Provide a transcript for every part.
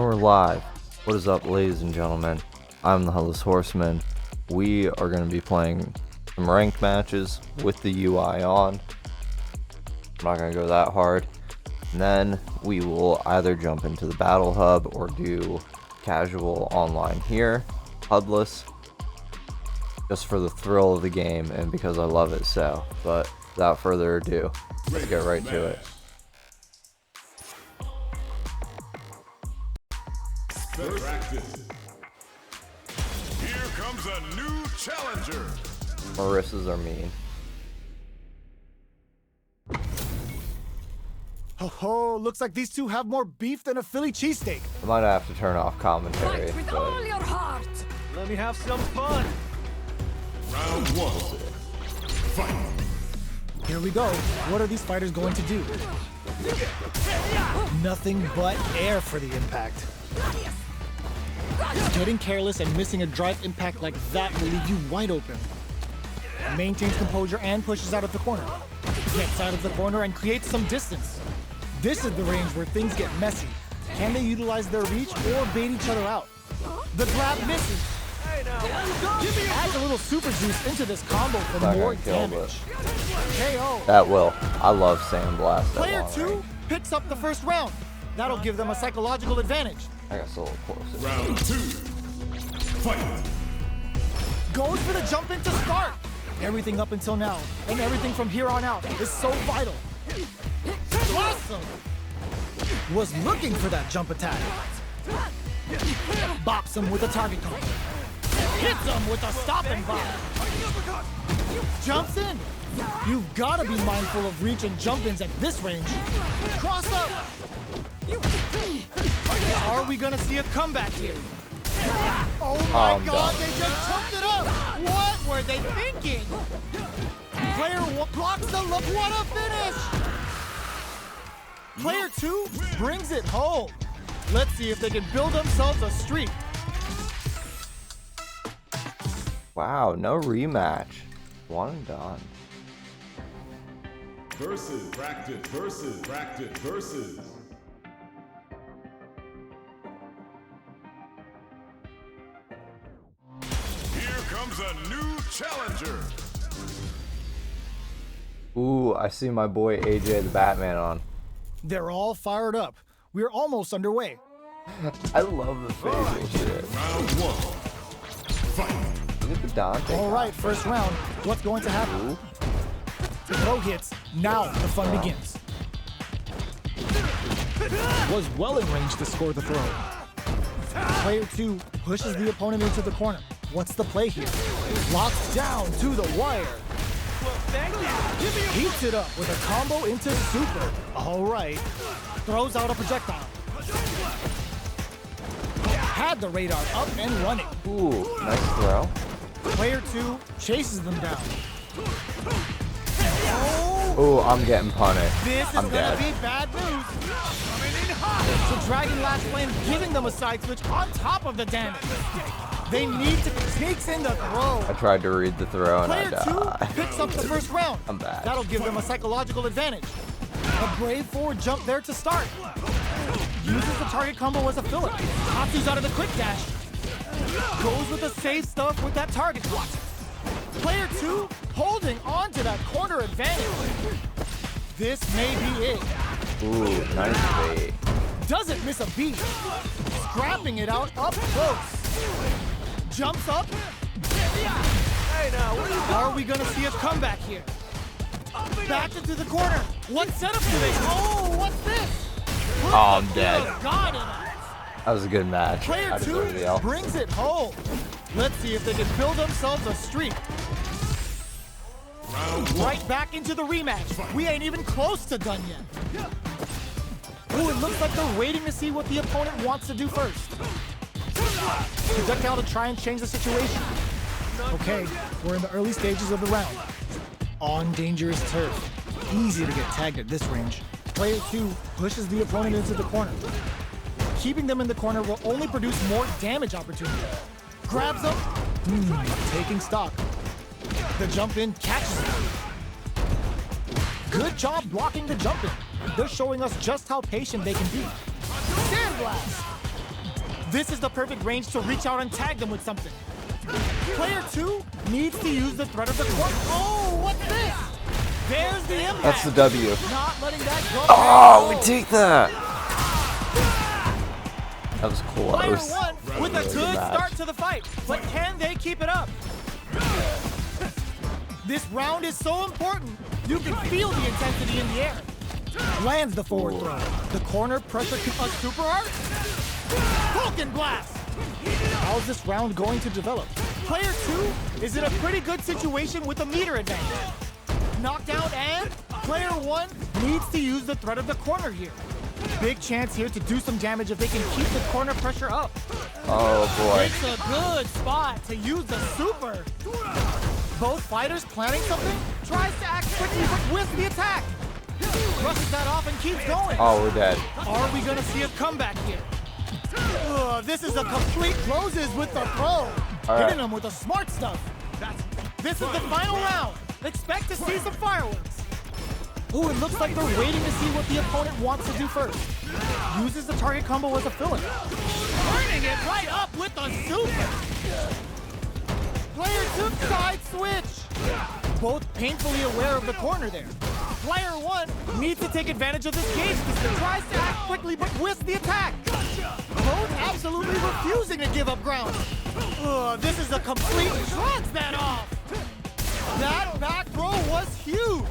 we're live. What is up, ladies and gentlemen? I'm the HUDLess Horseman. We are going to be playing some ranked matches with the UI on. I'm not going to go that hard. And then we will either jump into the battle hub or do casual online here, HUDless, just for the thrill of the game and because I love it so. But without further ado, let's get right to it. Practice. Here comes a new challenger. Marissa's are mean. Oh, looks like these two have more beef than a Philly cheesesteak. I might have to turn off commentary. Fight with all your heart. Let me have some fun. Round one. Fight. Here we go. What are these fighters going to do? Nothing but air for the impact. Getting careless and missing a drive impact like that will leave you wide open. Maintains composure and pushes out of the corner. Gets out of the corner and creates some distance. This is the range where things get messy. Can they utilize their reach or bait each other out? The grab misses. Adds a little super juice into this combo for Not more gonna kill, damage. KO. That will. I love Sandblast. Player 2 picks up the first round. That'll give them a psychological advantage. I got a little closer. Round two. Fight. Goes for the jump in to start. Everything up until now, and everything from here on out is so vital. Awesome! Was looking for that jump attack. Bops him with a target combo. Hits him with a stop and bop. Jumps in. You've got to be mindful of reach and jump-ins at this range. Cross up. Are we going to see a comeback here? Oh my God, they just chunked it up! What were they thinking? Player 1 blocks the look, what a finish! Player 2 brings it home. Let's see if they can build themselves a streak. Wow, no rematch. One and done. Versus. Practice. Versus. Practice. Versus. Here comes a new challenger. Ooh, I see my boy AJ the Batman on. They're all fired up. We're almost underway. I love the facial shit. Round one. Fight. Look at the Dante. All right, first round. What's going to happen? The throw hits. Now the fun begins. Was well in range to score the throw. Player 2 pushes the opponent into the corner. What's the play here? Locks down to the wire. Heats it up with a combo into super. All right. Throws out a projectile. Had the radar up and running. Ooh, nice throw. Player 2 chases them down. Ooh, I'm getting punished. This is I'm gonna dead. be bad news. So Dragon Last Flame giving them a side switch on top of the damage. They need to sneaks in the throw. I tried to read the throw and Player I 2 died. picks up the first round. I'm back. That'll give them a psychological advantage. A brave forward jump there to start. Uses the target combo as a filler. Tatsu's out of the quick dash. Goes with the safe stuff with that target block. Player 2 holding on to that corner advantage. This may be it. Ooh, nice bait. Doesn't miss a beat. Scrapping it out up close. Jumps up. Hey now, where you Are we gonna see a comeback here? Back into the corner. What setup do they? Oh, what's this? Oh, I'm dead. God in it. That was a good match. Player I deserve 2 the L. brings it home. Let's see if they can build themselves a streak. Right back into the rematch. We ain't even close to done yet. Ooh, it looks like they're waiting to see what the opponent wants to do first. Projectile to try and change the situation. Okay, we're in the early stages of the round. On dangerous turf. Easy to get tagged at this range. Player 2 pushes the opponent into the corner. Keeping them in the corner will only produce more damage opportunity. Grabs them. Taking stock. The jump in catches him. Good job blocking the jump in. They're showing us just how patient they can be. Sandblast! This is the perfect range to reach out and tag them with something. Player 2 needs to use the threat of the court. Oh, what's this? There's the impact. That's the W. Not letting that go. Oh, we take that. That was Player close. 1 with a good start to the fight, but can they keep it up? This round is so important. You can feel the intensity in the air. Lands the forward throw. The corner pressure can super hard. Vulcan blast. How's this round going to develop? Player 2 is in a pretty good situation with a meter advantage. Knockdown, and player 1 needs to use the threat of the corner here. Big chance here to do some damage if they can keep the corner pressure up. Oh boy. It's a good spot to use the super. Both fighters planning something, tries to act quickly but whiffs the attack. Brushes that off and keeps going. Oh, we're dead. Are we gonna see a comeback here? This is a complete closes with the throw. Hitting him with the smart stuff. This is the final round. Expect to see some fireworks. Oh, it looks like they're waiting to see what the opponent wants to do first. Uses the target combo as a filler. Turning it right up with the super. Player 2 side switch. Both painfully aware of the corner there. Player 1 needs to take advantage of this gauge system. Tries to act quickly but whiffs the attack. Both absolutely refusing to give up ground. This is a complete shrugs that off. That back throw was huge.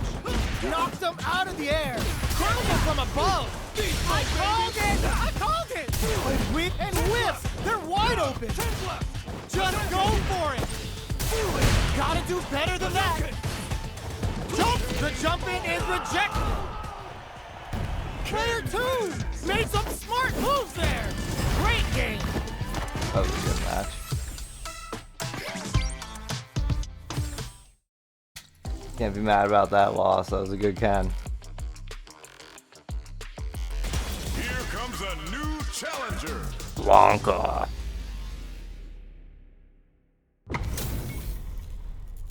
Knocked him out of the air. Curls him from above. I called it! I called it! Whip and whips. They're wide open. Just go for it. Gotta do better than that. Jump! The jump in is rejected. Player 2 made some smart moves there. Great game. That was a good match. Can't be mad about that loss. That was a good Ken. Here comes a new challenger. Blanca.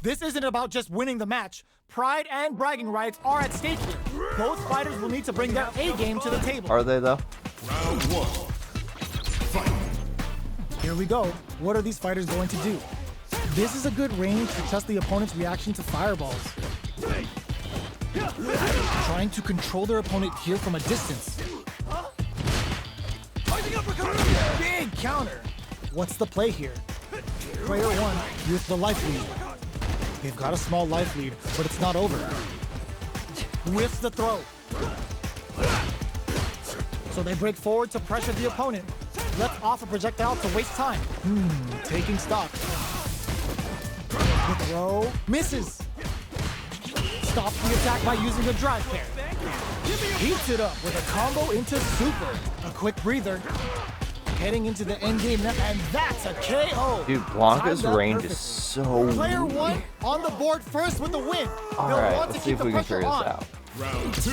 This isn't about just winning the match. Pride and bragging rights are at stake here. Both fighters will need to bring their A game to the table. Are they though? Round 1. Fight. Here we go. What are these fighters going to do? This is a good range to test the opponent's reaction to fireballs. Trying to control their opponent here from a distance. Big counter. What's the play here? Player 1 with the life lead. They've got a small life lead, but it's not over. Whiffs the throw. So they break forward to pressure the opponent. Lets off a projectile to waste time. Taking stock. The throw misses. Stops the attack by using a drive pair. Heats it up with a combo into super. A quick breather. Heading into the end game, and that's a KO. Dude, Blanca's Timed up range perfectly. is so Player weak. 1 on the board first with the win. All They'll right, want to let's see keep if we the can pressure figure this on. out. Round 2.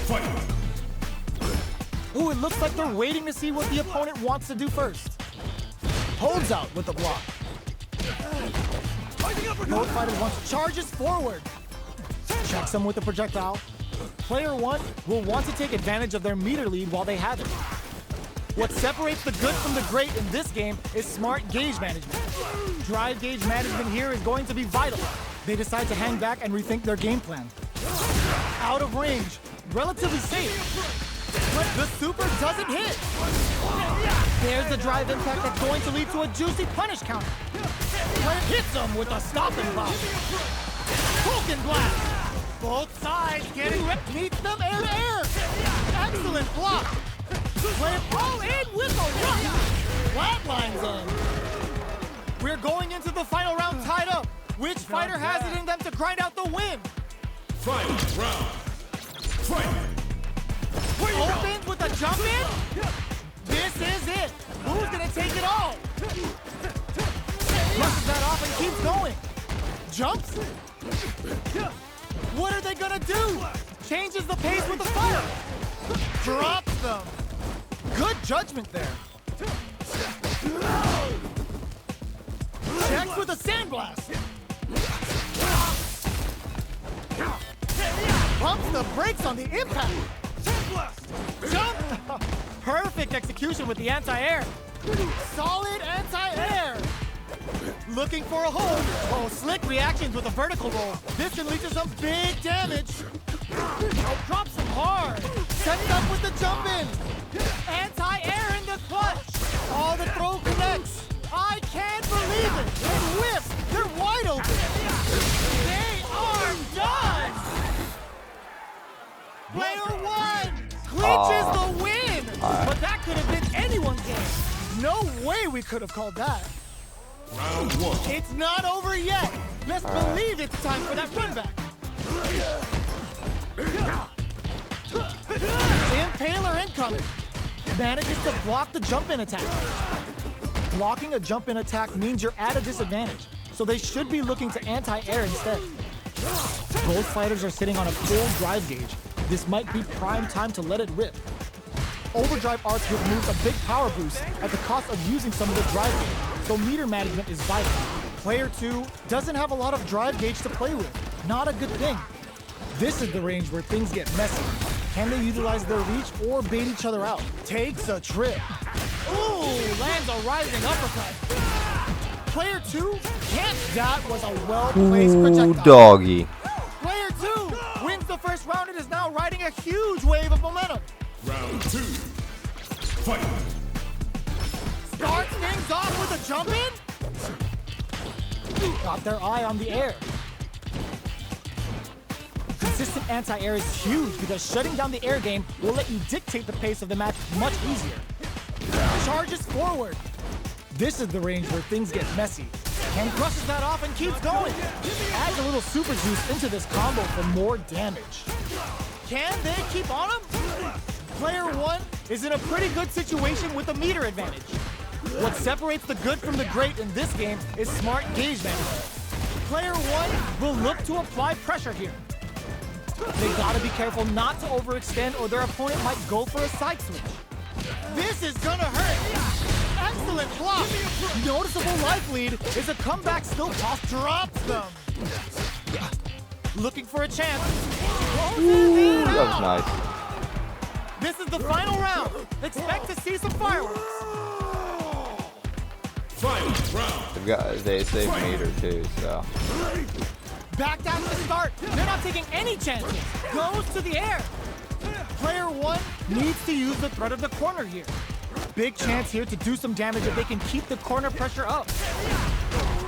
Fight. Ooh, it looks like they're waiting to see what the opponent wants to do first. Holds out with the block. Both fighters wants charges forward. Checks him with the projectile. Player 1 will want to take advantage of their meter lead while they have it. What separates the good from the great in this game is smart gauge management. Drive gauge management here is going to be vital. They decide to hang back and rethink their game plan. Out of range, relatively safe. But the super doesn't hit. There's the drive impact that's going to lead to a juicy punish counter. Player hits him with a stopping block. Vulcan blast. Both sides getting ripped. Meets them air to air. Excellent block. Player all in with a rock. Flatlines in. We're going into the final round tied up. Which fighter has it in them to grind out the win? Final round. Fight. Opens with a jump in? This is it. Who's gonna take it all? Brushes that off and keeps going. Jumps? What are they gonna do? Changes the pace with the fire. Drops them. Good judgment there. Checks with a sandblast. Pumps the brakes on the impact. Jump! Perfect execution with the anti-air. Solid anti-air. Looking for a hold. Oh, slick reactions with a vertical roll. This can lead to some big damage. Oh, drops him hard. Sets up with the jump in. Anti-air in the clutch. Oh, the throw connects. I can't believe it. And whiff. They're wide open. They are done. Player one clinches the win. But that could have been anyone's game. No way we could have called that. Round one. It's not over yet. Let's believe it's time for that run back. Impaler incoming. Manages to block the jump-in attack. Blocking a jump-in attack means you're at a disadvantage, so they should be looking to anti-air instead. Both fighters are sitting on a full drive gauge. This might be prime time to let it rip. Overdrive Arts removes a big power boost at the cost of using some of the drive gauge, so meter management is vital. Player 2 doesn't have a lot of drive gauge to play with. Not a good thing. This is the range where things get messy. Can they utilize their reach or bait each other out? Takes a trip. Ooh, lands a rising uppercut. Player 2 can't. That was a well-placed projectile. Doggy. Player 2 wins the first round and is now riding a huge wave of momentum. Round two. Fight. Starts things off with a jump in. Got their eye on the air. Consistent anti-air is huge because shutting down the air game will let you dictate the pace of the match much easier. Charges forward. This is the range where things get messy. And crushes that off and keeps going. Adds a little super juice into this combo for more damage. Can they keep on him? Player 1 is in a pretty good situation with a meter advantage. What separates the good from the great in this game is smart gauge management. Player 1 will look to apply pressure here. They gotta be careful not to overextend or their opponent might go for a side switch. This is gonna hurt. Excellent block. Noticeable life lead is a comeback still toss drops them. Looking for a chance. Ooh, that was nice. This is the final round. Expect to see some fireworks. Final round. They saved meter too, so. Back down to the start. They're not taking any chances. Goes to the air. Player 1 needs to use the threat of the corner here. Big chance here to do some damage if they can keep the corner pressure up.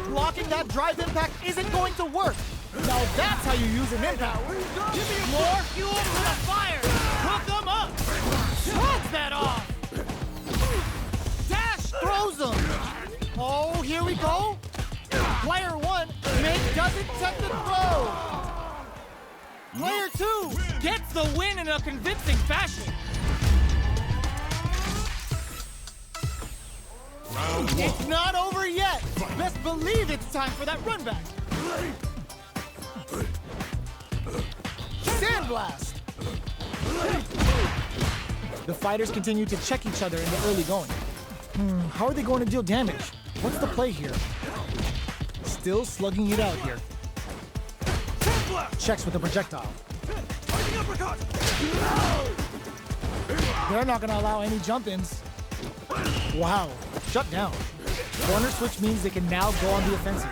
Blocking that drive impact isn't going to work. Now that's how you use an impact. More fuel for the fire. Hook them up. Shreds that off. Dash throws them. Oh, here we go. Player 1 doesn't check the throw. Player 2 gets the win in a convincing fashion. Round one. It's not over yet. Best believe it's time for that run back. Sandblast. The fighters continue to check each other in the early going. How are they going to deal damage? What's the play here? Still slugging it out here. Checks with the projectile. They're not going to allow any jump-ins. Wow, shut down. Corner switch means they can now go on the offensive.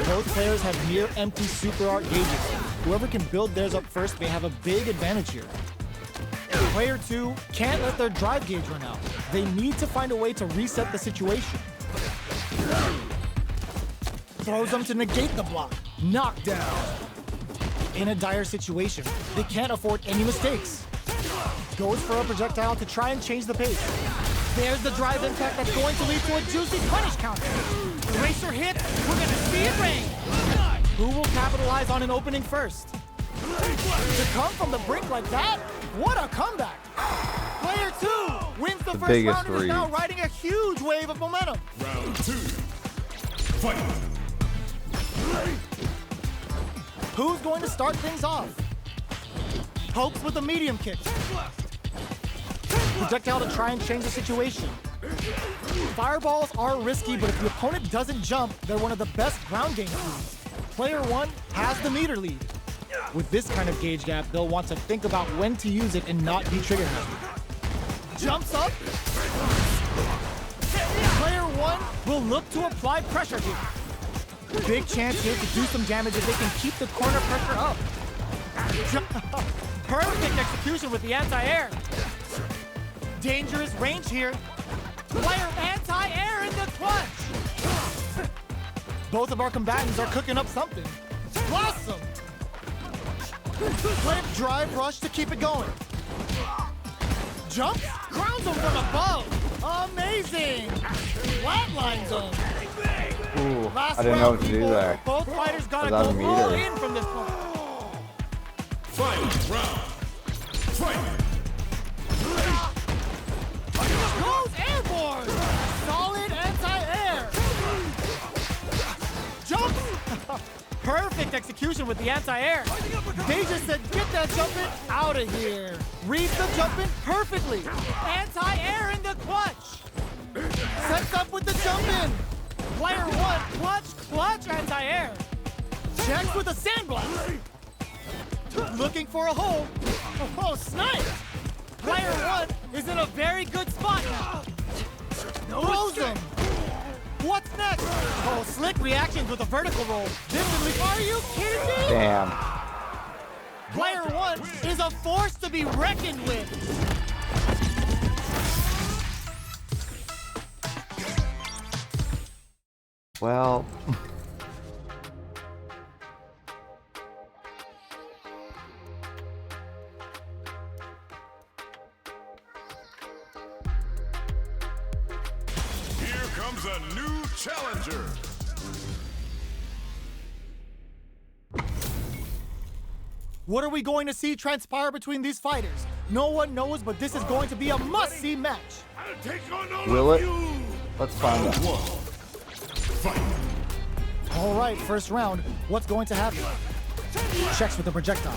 Both players have near empty super art gauges. Whoever can build theirs up first may have a big advantage here. Player 2 can't let their drive gauge run out. They need to find a way to reset the situation. Throws them to negate the block. Knockdown. In a dire situation, they can't afford any mistakes. Goes for a projectile to try and change the pace. There's the drive impact that's going to lead to a juicy punish counter. Racer hit, we're gonna see it rain. Who will capitalize on an opening first? To come from the brink like that? What a comeback! Player 2 wins the first biggest round and is read. now riding a huge wave of momentum. Round two. Fight. Who's going to start things off? Pokes with a medium kick. Projectile to try and change the situation. Fireballs are risky, but if the opponent doesn't jump, they're one of the best ground game tools. Player 1 has the meter lead. With this kind of gauge gap, they'll want to think about when to use it and not be trigger happy. Jumps up. Player one will look to apply pressure here. Big chance here to do some damage if they can keep the corner pressure up. Perfect execution with the anti-air. Dangerous range here. Player anti-air in the clutch. Both of our combatants are cooking up something. Awesome. Player drive rush to keep it going. Jumps, grounds him from above. Amazing. Flatlines him. Ooh, Last I didn't know what to round, do people. there. Both fighters gotta Without go a all meter. in from this point. Final round. Fight! Goes airborne. Solid anti-air. Jumps. Perfect execution with the anti-air. They just said, get that jumping out of here. Reads the jumping perfectly. Anti-air in the clutch. Sets up with the jumping. Player one, clutch, anti-air. Checks with a sandblast. Looking for a hole. Oh, snipe. Player one is in a very good spot now. Throws him. What's next? Oh, slick reactions with a vertical roll. Are you kidding me? Damn. Player one is a force to be reckoned with. Well, Here comes a new challenger. What are we going to see transpire between these fighters? No one knows, but this is going to be a must-see match. I'll take on all will of it? you. Let's find out. One. Fight! All right, first round. What's going to happen? Checks with the projectile.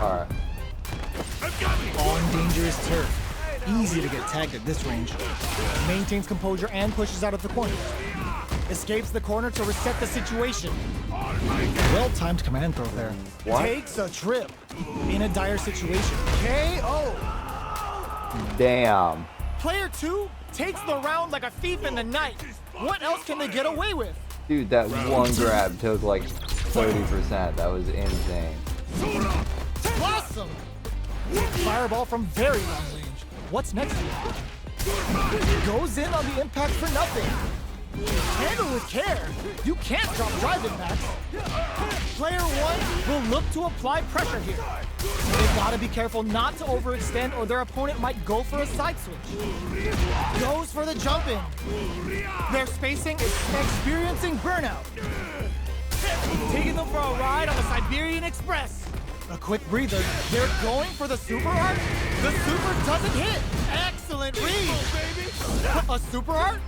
Alright. On dangerous turf. Easy to get tagged at this range. Maintains composure and pushes out of the corner. Escapes the corner to reset the situation. Well-timed command throw there. What? Takes a trip. In a dire situation. KO. Damn. Player two takes the round like a thief in the night. What else can they get away with? Dude, that one grab took like 30%. That was insane. Awesome. Fireball from very long range. What's next here? Goes in on the impact for nothing. Handle with care. You can't drop drive impacts. Player one will look to apply pressure here. They've got to be careful not to overextend or their opponent might go for a side switch. Goes for the jump in. Their spacing is experiencing burnout. Taking them for a ride on the Siberian Express. A quick breather. They're going for the super art. The super doesn't hit. Excellent read. A super art?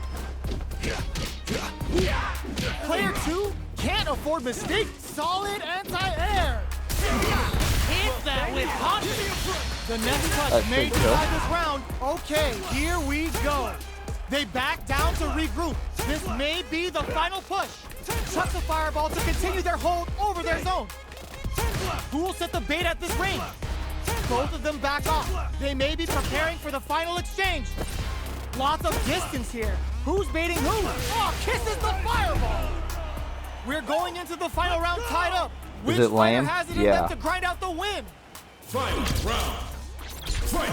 Player two can't afford mistakes. Solid anti-air. Hit that with confidence. The next touch That's may big kill. decide this round. Okay, here we go. They back down to regroup. This may be the final push. Chucks a fireball to continue their hold over their zone. Who will set the bait at this range? Both of them back off. They may be preparing for the final exchange. Lots of distance here. Who's baiting who? Oh, kisses the fireball. We're going into the final round tied up. Which it fighter lame? has it in Yeah. them to grind out the win? Final round. Fight!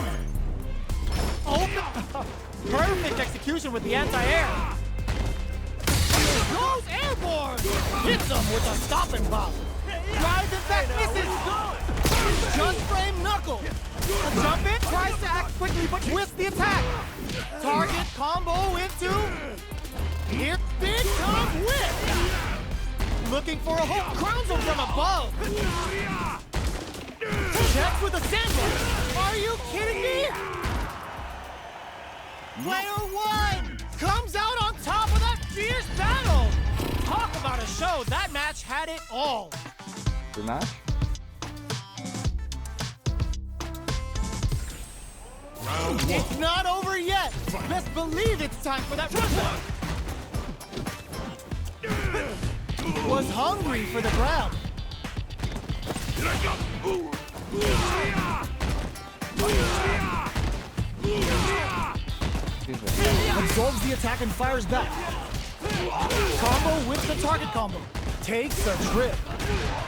Open. Perfect execution with the anti-air. Goes airborne. Hits him with a stop and pop. Drives it back, misses. Just frame knuckle. A jump in, tries to act quickly, but whiffs the attack. Target combo into. Here, big time whip. Looking for a hook, crowns him from above. Checks with a sandwich. Are you kidding me? Player one comes out on top of that fierce battle. Talk about a show. That match had it all. Rematch? Round one. It's not over yet. Best believe it's time for that run. Was hungry for the ground. Absorbs the attack and fires back. Combo with the target combo. Takes a trip.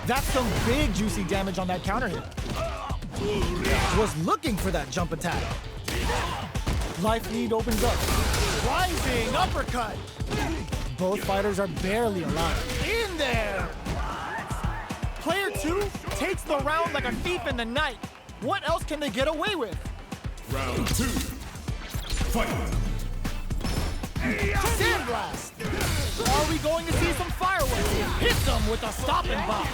That's some big juicy damage on that counter hit. Was looking for that jump attack. Life lead opens up. Rising uppercut. Both fighters are barely alive. In there! Player 2 takes the round like a thief in the night. What else can they get away with? Round 2. Fight. Sandblast! Are we going to see some fireworks? Hits them with a stop and bomb.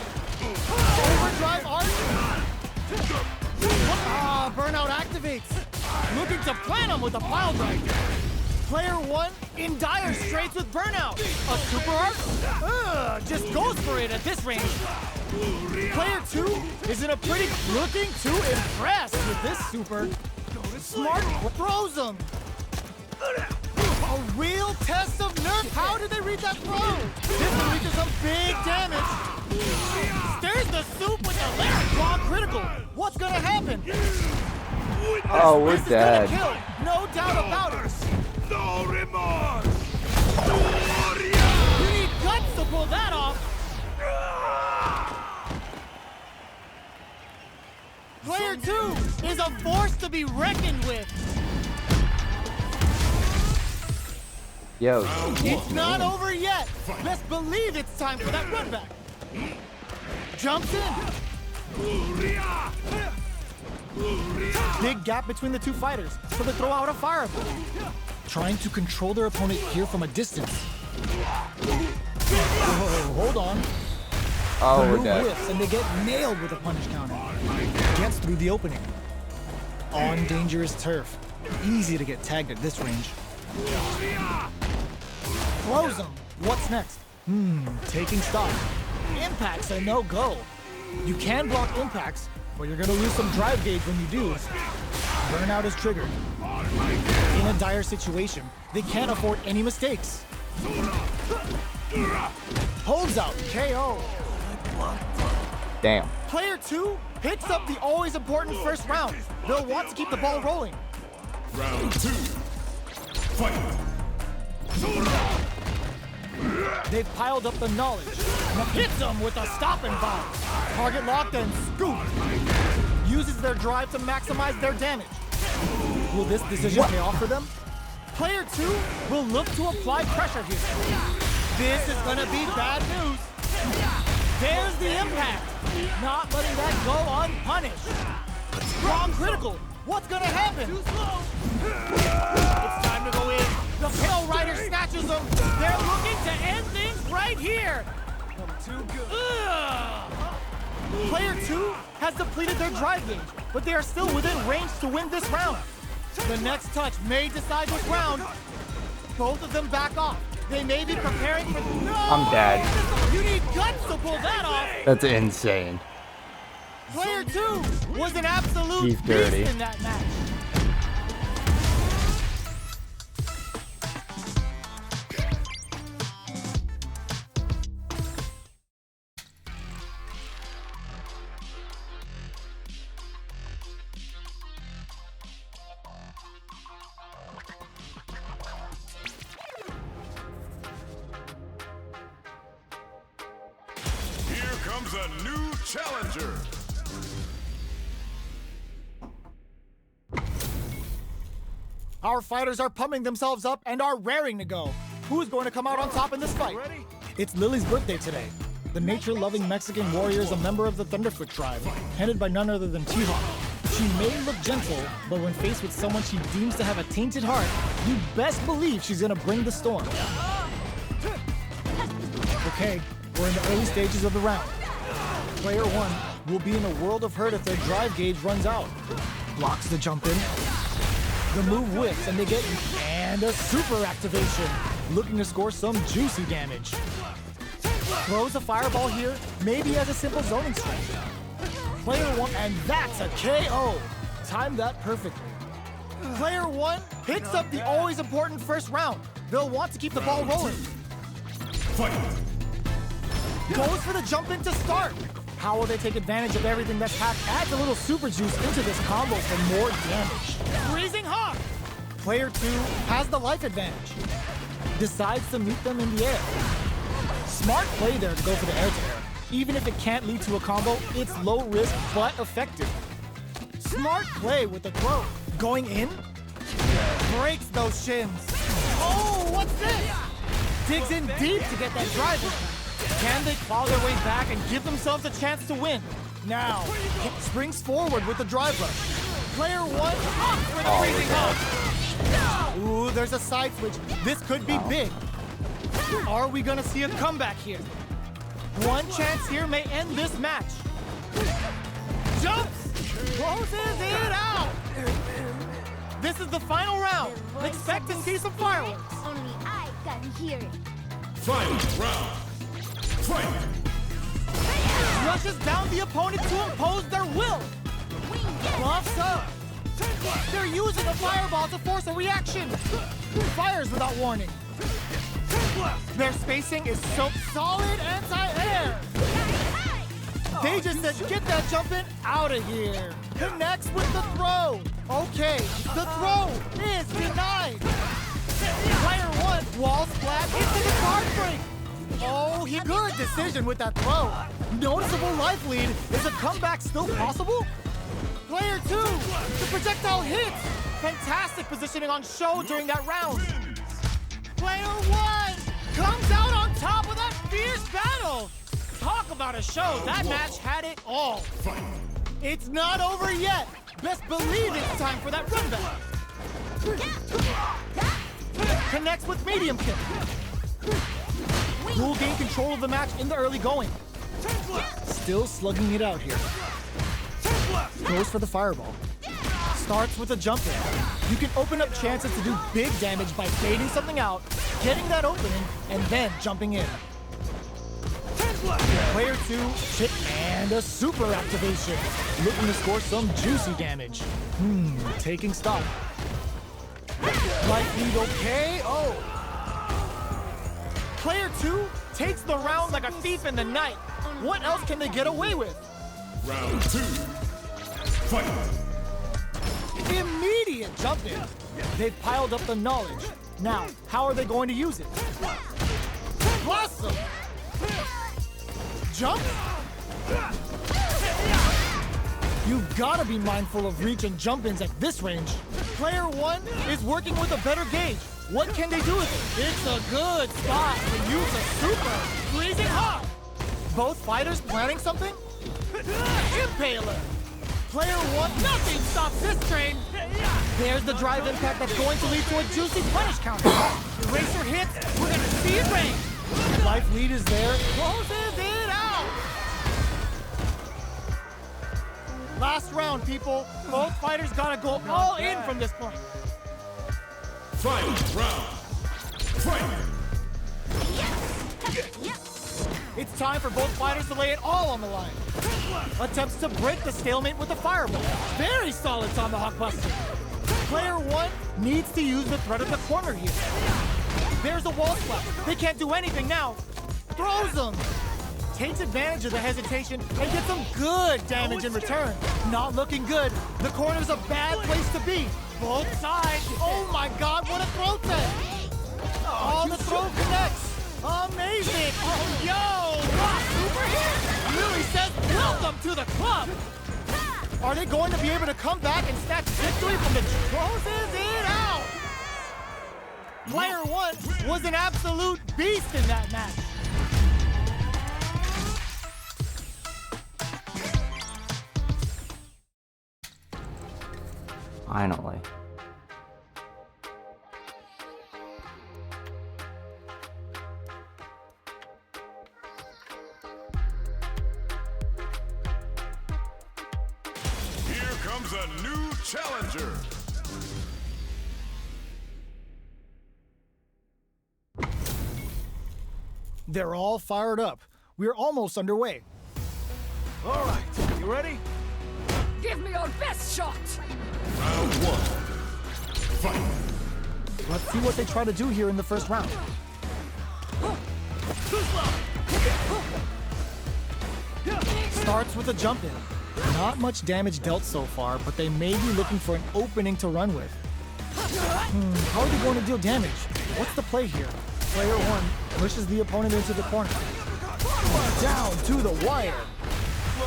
Overdrive arch. Burnout activates. Looking to plant him with a pile drive. Player 1 in dire straits with burnout. A super art? Just goes for it at this range. Player 2 is in a pretty looking to impress with this super. Smart throws him. A real test of nerve. How did they read that throw? This one reaches some big damage. There's the soup with the left bomb critical. What's gonna happen? Oh, we're This is gonna dead. kill. No doubt about it. No remorse. You need guts to pull that off. Player 2 is a force to be reckoned with. Yo, It's not over yet. Best believe it's time for that run back. Jumps in. Big gap between the two fighters, so they throw out a fireball. Trying to control their opponent here from a distance. Whoa, hold on. oh, The we're move dead. whiffs and they get nailed with a punish counter. Gets through the opening. On dangerous turf. Easy to get tagged at this range. Throws him. What's next? Taking stock. Impact's a no-go. You can block impacts, but you're gonna lose some drive gauge when you do. Burnout is triggered. In a dire situation, they can't afford any mistakes. Holds out, KO. Damn. Player 2 picks up the always important first round. They'll want to keep the ball rolling. Round 2. Fight. They've piled up the knowledge. Hits them with a stop and bomb. Target locked and scoop. Uses their drive to maximize their damage. Will this decision pay off for them? Player 2 will look to apply pressure here. This is gonna be bad news. There's the impact. Not letting that go unpunished. Strong critical. What's gonna happen? It's time to go in. The Pale Rider snatches them. They're looking to end things right here. Too good. Player 2 has depleted their drive gauge, but they are still within range to win this round. The next touch may decide this round. Both of them back off. They may be preparing for... No! I'm dead. You need guts to pull that off. That's insane. Player 2 was an absolute He's dirty. beast in that match. Here comes a new challenger. Our fighters are pumping themselves up and are raring to go. Who's going to come out on top in this fight? It's Lily's birthday today. The nature-loving Mexican warrior is a member of the Thunderfoot tribe, headed by none other than T-Hawk. She may look gentle, but when faced with someone she deems to have a tainted heart, you best believe she's gonna bring the storm. Okay, we're in the early stages of the round. Player 1 will be in a world of hurt if their drive gauge runs out. Blocks the jump in. The move whiffs and they get and a super activation, looking to score some juicy damage. Throws a fireball here, maybe as a simple zoning strike. Player 1, and that's a KO. Timed that perfectly. Player 1 picks up the always important first round. They'll want to keep the ball rolling. Fight. Goes for the jump in to start. How will they take advantage of everything that's packed? Adds a little super juice into this combo for more damage. Freezing Hawk! Player 2 has the life advantage. Decides to meet them in the air. Smart play there to go for the air-to-air. Even if it can't lead to a combo, it's low risk but effective. Smart play with the throw. Going in? Breaks those shins. Oh, what's this? Digs in deep to get that drive impact. Can they claw their way back and give themselves a chance to win? Now, springs forward with the drive rush. Player 1 up for the freezing Hawk. Ooh, there's a side switch. This could be big. Are we gonna see a comeback here? One chance here may end this match. Jumps! Closes it out! This is the final round. Expect to see some fireworks. Only I can hear it. Final round. Fight! Rushes down the opponent to impose their will. Buffs up. They're using a fireball to force a reaction. Fires without warning. Their spacing is so solid anti-air. They just said, get that jumping out of here. Connects with the throw. Okay, the throw is denied. Player 1 wall splat into the card break. Oh, good decision with that throw. Noticeable life lead. Is a comeback still possible? Player 2, the projectile hits. Fantastic positioning on show during that round. Player 1 comes out on top of that fierce battle. Talk about a show. That match had it all. It's not over yet. Best believe it's time for that run back. Connects with medium kick. Will gain control of the match in the early going. Still slugging it out here. Goes for the fireball. Starts with a jump in. You can open up chances to do big damage by baiting something out, getting that opening, and then jumping in. Player 2, chip, and a super activation. Looking to score some juicy damage. Taking stock. Life lead okay? Oh. Player 2 takes the round like a thief in the night. What else can they get away with? Round 2. Fight! Immediate jump in. They've piled up the knowledge. Now, how are they going to use it? Blossom! Jump? You've got to be mindful of reach and jump-ins at this range. Player 1 is working with a better gauge. What can they do with it? It's a good spot to use a super freezing hot. Both fighters planning something? Impaler. Player 1, nothing stops this train. There's the drive impact that's going to lead to a juicy punish counter. Eraser hits, we're gonna see it rain. Life lead is there, closes it out. Last round, people. Both fighters gotta go all in from this point. Final round. Fight! It's time for both fighters to lay it all on the line. Attempts to break the stalemate with the fireball. Very solid tomahawk buster. Player 1 needs to use the threat of the corner here. There's a wall splat. They can't do anything now. Throws them. Takes advantage of the hesitation and gets some good damage in return. Not looking good. The corner's a bad place to be. Both sides. Oh my God, what a throw test. Oh, the throw connects. Amazing! Oh, yo! Super hit! Lily says, welcome to the club! Are they going to be able to come back and snatch victory from the closes it out? Player 1 was an absolute beast in that match. Finally. Comes a new challenger. They're all fired up. We're almost underway. All right, you ready? Give me your best shot! Round 1. Fight! Let's see what they try to do here in the first round. Starts with a jump in. Not much damage dealt so far, but they may be looking for an opening to run with. How are they going to deal damage? What's the play here? Player 1 pushes the opponent into the corner. Down to the wire.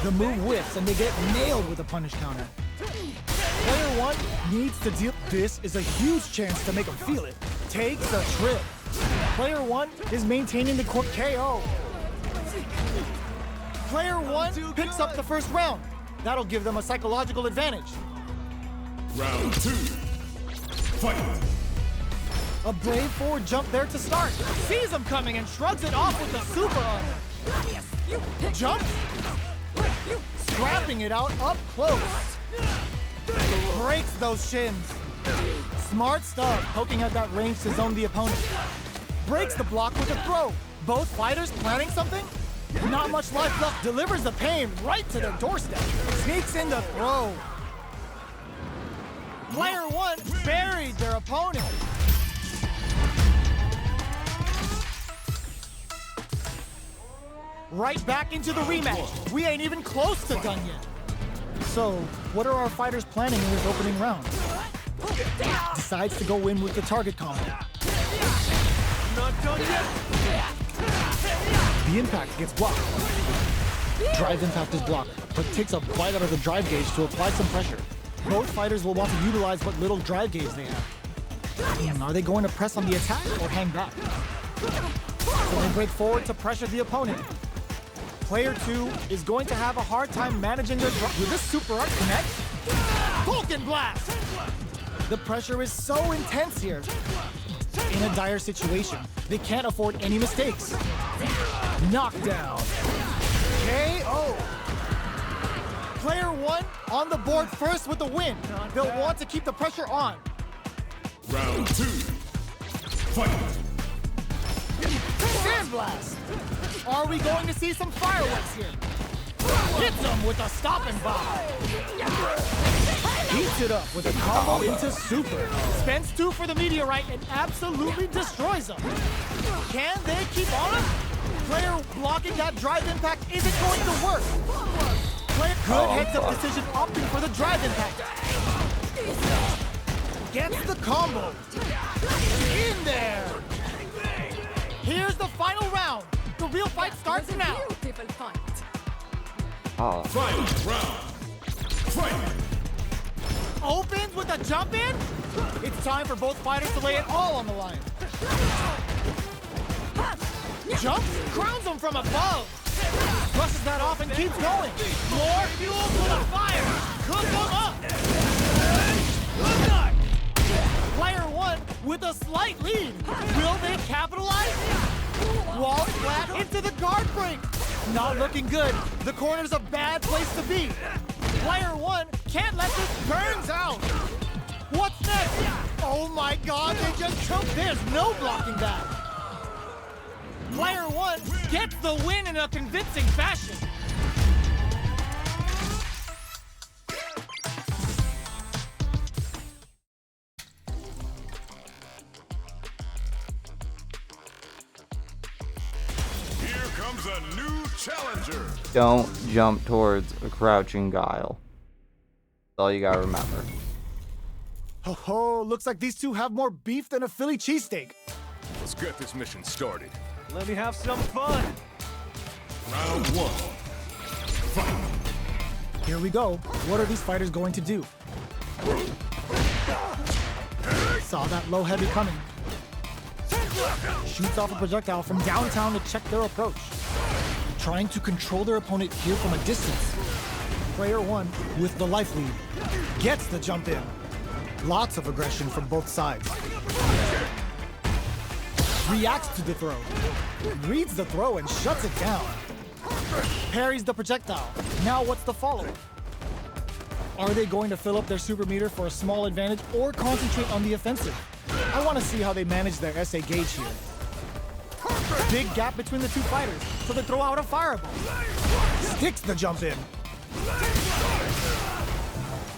The move whiffs and they get nailed with a punish counter. Player 1 needs to deal. This is a huge chance to make him feel it. Takes a trip. Player 1 is maintaining the court KO. Player 1 picks up the first round. That'll give them a psychological advantage. Round 2. Fight. A brave forward jump there to start. Sees him coming and shrugs it off with the super armor. Jump. Scrapping it out up close. Breaks those shins. Smart stuff, poking at that range to zone the opponent. Breaks the block with a throw. Both fighters planning something? Not much life left. Delivers the pain right to their doorstep. Sneaks in the throw. Player 1 buried their opponent. Right back into the rematch. We ain't even close to done yet. So, what are our fighters planning in this opening round? Decides to go in with the target combo. Not done yet. The impact gets blocked. Drive impact is blocked, but takes a bite out of the drive gauge to apply some pressure. Both fighters will want to utilize what little drive gauge they have. Are they going to press on the attack or hang back? So they break forward to pressure the opponent. Player 2 is going to have a hard time managing their drive. Will this super art connect? Vulcan Blast! The pressure is so intense here. In a dire situation, they can't afford any mistakes. Knockdown. KO. Player 1 on the board first with the win. They'll want to keep the pressure on. Round 2. Fight. Sandblast. Are we going to see some fireworks here? Hits him with a stopping bomb. Heats it up with a combo into super. Spends 2 for the meteorite and absolutely destroys them. Can they keep on? Player blocking that drive impact isn't going to work. Player good heads-up decision opting for the drive impact. Gets the combo. In there. Here's the final round. The real fight starts now. Beautiful fight. Oh, Final round. Fight. Opens with a jump in. It's time for both fighters to lay it all on the line. Jumps, crowns him from above. Brushes that off and keeps going. More fuel for the fire. Cook him up. Player 1 with a slight lead. Will they capitalize? Wall flat into the guard break. Not looking good. The corner's a bad place to be. Player 1 can't let this burns out. What's next? Oh my god, they just choked. There's no blocking that. Player 1 gets the win in a convincing fashion. Here comes a new challenger. don't jump towards a crouching guile. That's all you gotta remember. Oh, looks like these two have more beef than a Philly cheesesteak. Let's get this mission started. Let me have some fun. Round 1. Fight. Here we go. What are these fighters going to do? Saw that low heavy coming. Shoots off a projectile from downtown to check their approach. Trying to control their opponent here from a distance. Player 1 with the life lead. Gets the jump in. Lots of aggression from both sides. Reacts to the throw. Reads the throw and shuts it down. Parries the projectile. Now what's the follow-up? Are they going to fill up their super meter for a small advantage or concentrate on the offensive? I want to see how they manage their SA gauge here. Big gap between the two fighters, so they throw out a fireball. Sticks the jump in.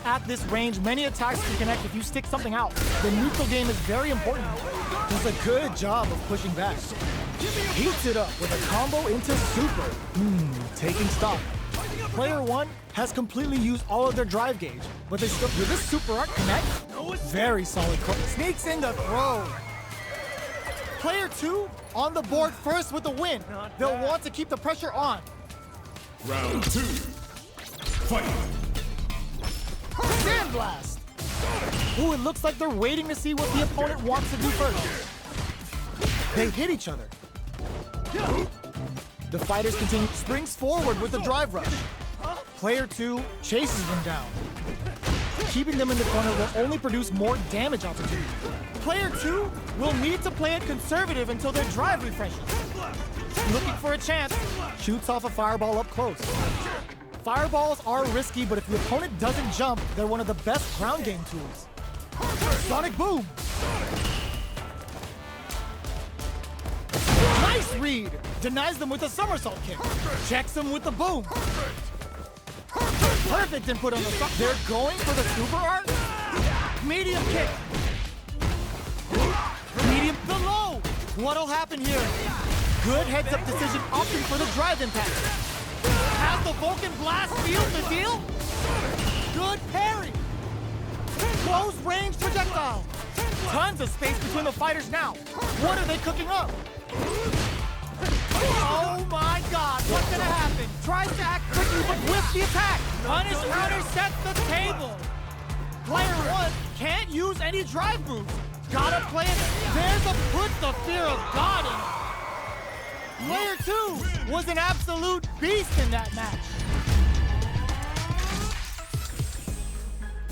At this range, many attacks can connect if you stick something out. The neutral game is very important. Does a good job of pushing back. Heats it up with a combo into super. Taking stock. Player 1 has completely used all of their drive gauge, but they still, with this super art connect, very solid. Sneaks in the throw. Player 2 on the board first with the win. They'll want to keep the pressure on. Round 2. Fight. Sandblast. Ooh, it looks like they're waiting to see what the opponent wants to do first. They hit each other. The fighters continue, springs forward with the drive rush. Player 2 chases them down. Keeping them in the corner will only produce more damage opportunity. Player 2 will need to play it conservative until their drive refreshes. Looking for a chance, shoots off a fireball up close. Fireballs are risky, but if the opponent doesn't jump, they're one of the best ground game tools. Sonic Boom! Nice read! Denies them with a somersault kick. Checks them with the boom. Perfect input on the stop. They're going for the super art. Medium kick. Medium below. What'll happen here? Good heads-up decision, opting for the drive impact. Has the Vulcan Blast sealed the deal? Good parry. Close range projectile. Tons of space between the fighters now. What are they cooking up? Oh my God, what's gonna happen? Tries to act quickly, but whiffs the attack. Punish counter sets the table. Player 1 can't use any drive moves. Gotta play it. There's a put the fear of God in it. Player 2 was an absolute beast in that match.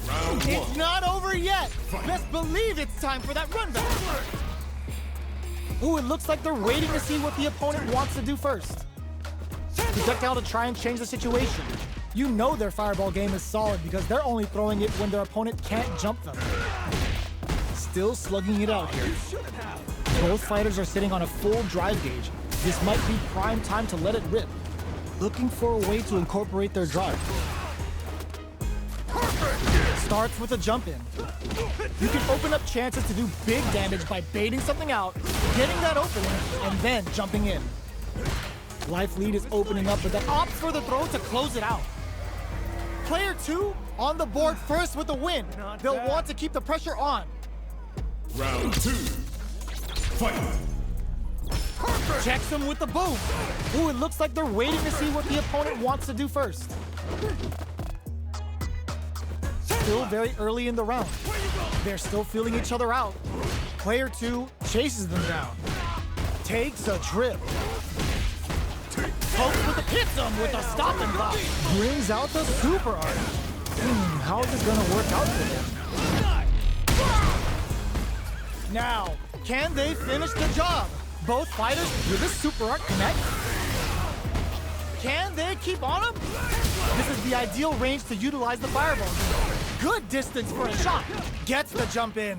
Round 1. It's not over yet. Best believe it's time for that run back. Ooh, it looks like they're waiting to see what the opponent wants to do first. Projectile to try and change the situation. You know their fireball game is solid because they're only throwing it when their opponent can't jump them. Still slugging it out here. Both fighters are sitting on a full drive gauge. This might be prime time to let it rip. Looking for a way to incorporate their drive. Starts with a jump in. You can open up chances to do big damage by baiting something out, getting that opening, and then jumping in. Life lead is opening up, but then opts for the throw to close it out. Player 2 on the board first with the win. They'll want to keep the pressure on. Round 2. Fight. Checks him with the boom. Ooh, it looks like they're waiting to see what the opponent wants to do first. Still very early in the round. They're still feeling each other out. Player 2 chases them down. Takes a trip. Pokes with the hits him with a stop and block. Brings out the super art. How is this gonna work out for them? Now, can they finish the job? Both fighters with this super art connect. Can they keep on him? This is the ideal range to utilize the fireball. Good distance for a shot. Gets the jump in.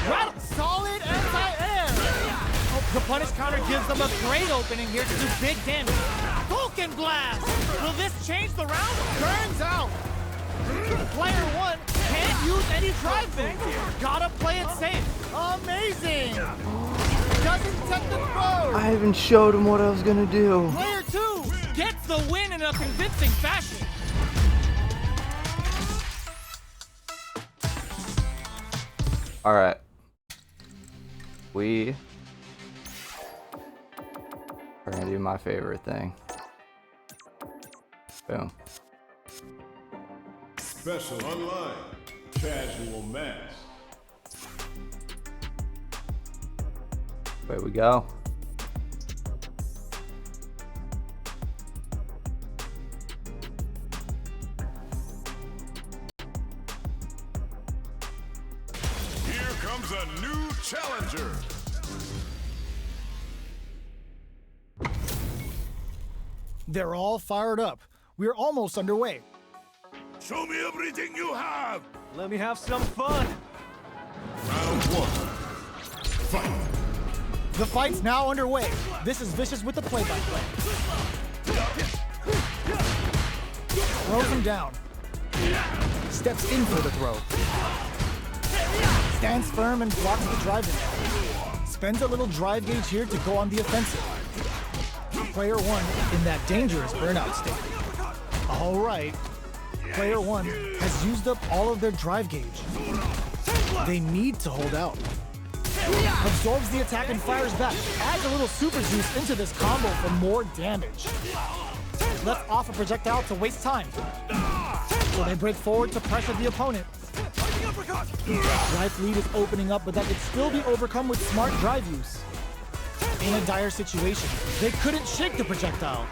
Rattle. Solid anti-air. The punish counter gives them a great opening here to do big damage. Vulcan Blast. Will this change the round? Burns out. Player 1 can't use any drive moves. Gotta play it safe. Amazing. Doesn't take the throw. I even showed him what I was gonna do. Player 2 gets the win in a convincing fashion. All right. We are gonna do my favorite thing. Boom. Special online. Casual match. Away we go. Here comes a new challenger. They're all fired up. We're almost underway. Show me everything you have. Let me have some fun. Round 1. Fight. The fight's now underway. This is Vicious with the play-by-play. Throws him down. Steps in for the throw. Stands firm and blocks the drive in. Spends a little drive gauge here to go on the offensive. Player 1 in that dangerous burnout state. All right. Player 1 has used up all of their drive gauge. They need to hold out. Absorbs the attack and fires back. Adds a little Super Zeus into this combo for more damage. Left off a projectile to waste time. So they break forward to pressure the opponent. Life lead is opening up, but that could still be overcome with smart drive use. In a dire situation, they couldn't shake the projectile.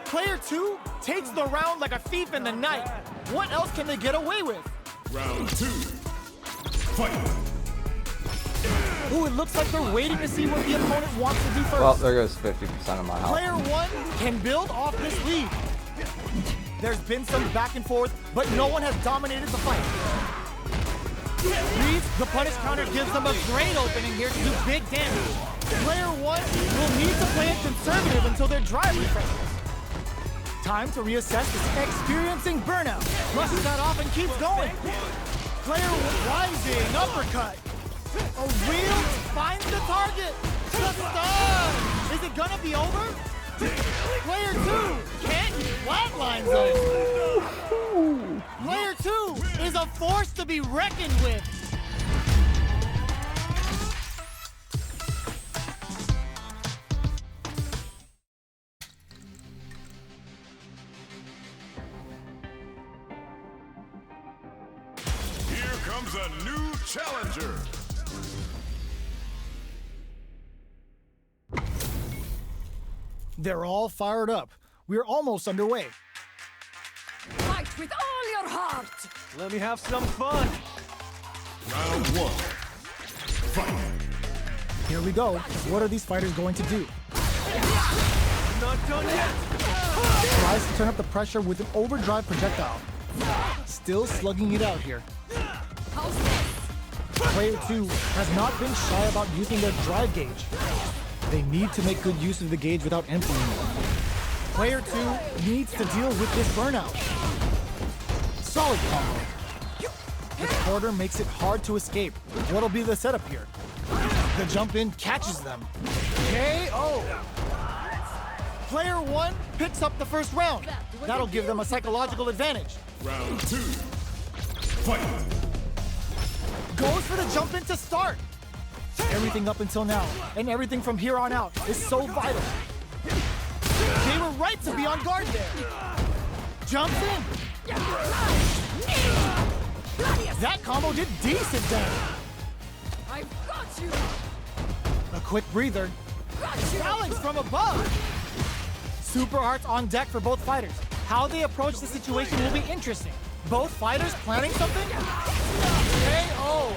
Player 2 takes the round like a thief in the night. What else can they get away with? Round 2. Fight. Ooh, it looks like they're waiting to see what the opponent wants to do first. Well, there goes 50% of my health. Player 1 can build off this lead. There's been some back and forth, but no one has dominated the fight. Reads, the punish counter gives them a great opening here to do big damage. Player 1 will need to play it conservative until their drive refreshes. Time to reassess this experiencing burnout. Brushes that off and keeps going. Player 1 rising, uppercut. A wheel finds the target. The stun. Is it gonna be over? Player 2 can't flatline them. Player 2 is a force to be reckoned with. Here comes a new challenger. They're all fired up. We're almost underway. Fight with all your heart! Let me have some fun. Round 1. Fight. Here we go. What are these fighters going to do? Not done yet. Tries to turn up the pressure with an overdrive projectile. Still slugging it out here. How's this? Player 2 has not been shy about using their drive gauge. They need to make good use of the gauge without emptying it. Player 2 needs to deal with this burnout. Solid combo. The quarter makes it hard to escape. What'll be the setup here? The jump in catches them. KO! Player 1 picks up the first round. That'll give them a psychological advantage. Round 2. Fight. Goes for the jump in to start. Everything up until now, and everything from here on out, is so vital. They were right to be on guard there. Jumps in. That combo did decent damage. I've got you! A quick breather. Got you! Phalanx from above. Super hearts on deck for both fighters. How they approach the situation will be interesting. Both fighters planning something? KO!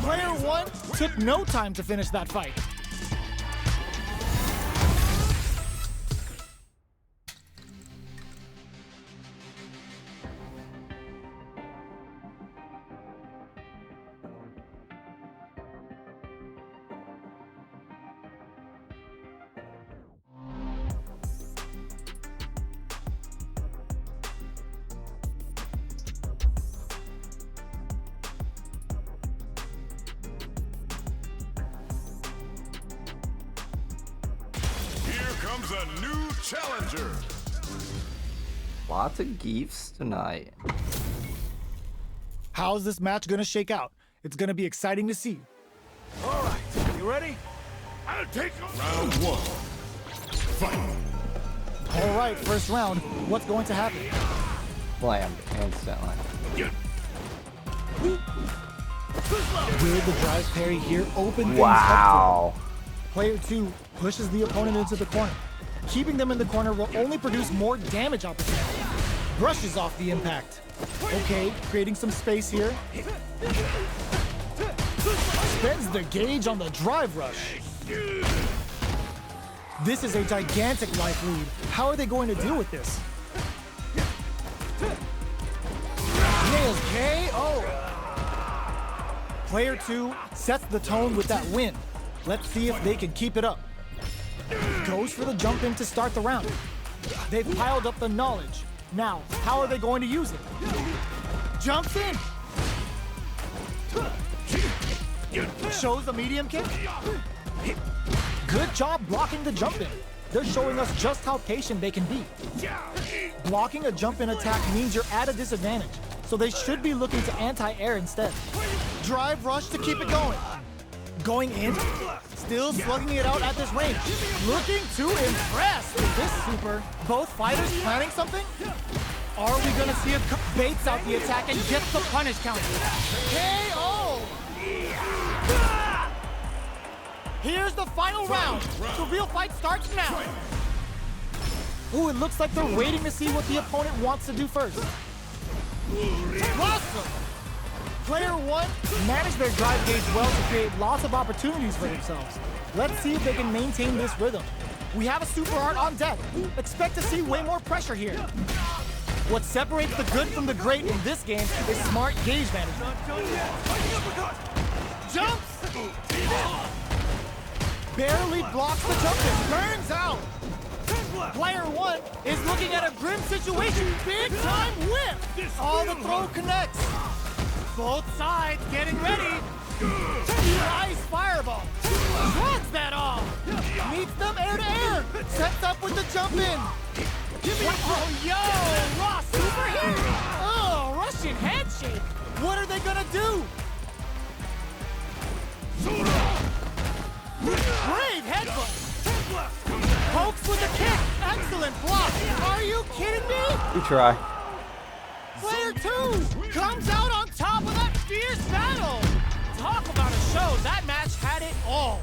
Player 1 took no time to finish that fight. Comes a new challenger. Lots of geefs tonight. How's this match gonna shake out? It's gonna be exciting to see. All right, you ready? I'll take round 1. Fight. All right, first round. What's going to happen? Slammed instantly. Will the drive parry here open things up? Wow. Player 2 pushes the opponent into the corner. Keeping them in the corner will only produce more damage opportunity. Brushes off the impact. Okay, creating some space here. Spends the gauge on the drive rush. This is a gigantic life lead. How are they going to deal with this? Nails KO! Player 2 sets the tone with that win. Let's see if they can keep it up. Goes for the jump in to start the round. They've piled up the knowledge. Now, how are they going to use it? Jumps in. Shows a medium kick. Good job blocking the jump in. they're showing us just how patient they can be. Blocking a jump-in attack means you're at a disadvantage, so they should be looking to anti-air instead. Drive rush to keep it going. Going in, still slugging it out at this range. Looking to impress with this super. Both fighters planning something? Are we gonna see a baits out the attack and gets the punish counter? KO! Here's the final round. The real fight starts now. Ooh, it looks like they're waiting to see what the opponent wants to do first. Awesome! Player one managed their drive gauge well to create lots of opportunities for themselves. Let's see if they can maintain this rhythm. We have a super art on deck. Expect to see way more pressure here. What separates the good from the great in this game is smart gauge management. Jumps! Barely blocks the jump and burns out. Player one is looking at a grim situation. Big time whip! All the throw connects. Both sides getting ready. Nice fireball. Shrugs that off. Meets them air to air. Sets up with the jump in. Oh, yo! Raw super here! Oh, Russian handshake. What are they gonna do? Brave headbutt. Pokes with a kick. Excellent block. Are you kidding me? We try. Player two comes out on top of that fierce battle. Talk about a show. That match had it all.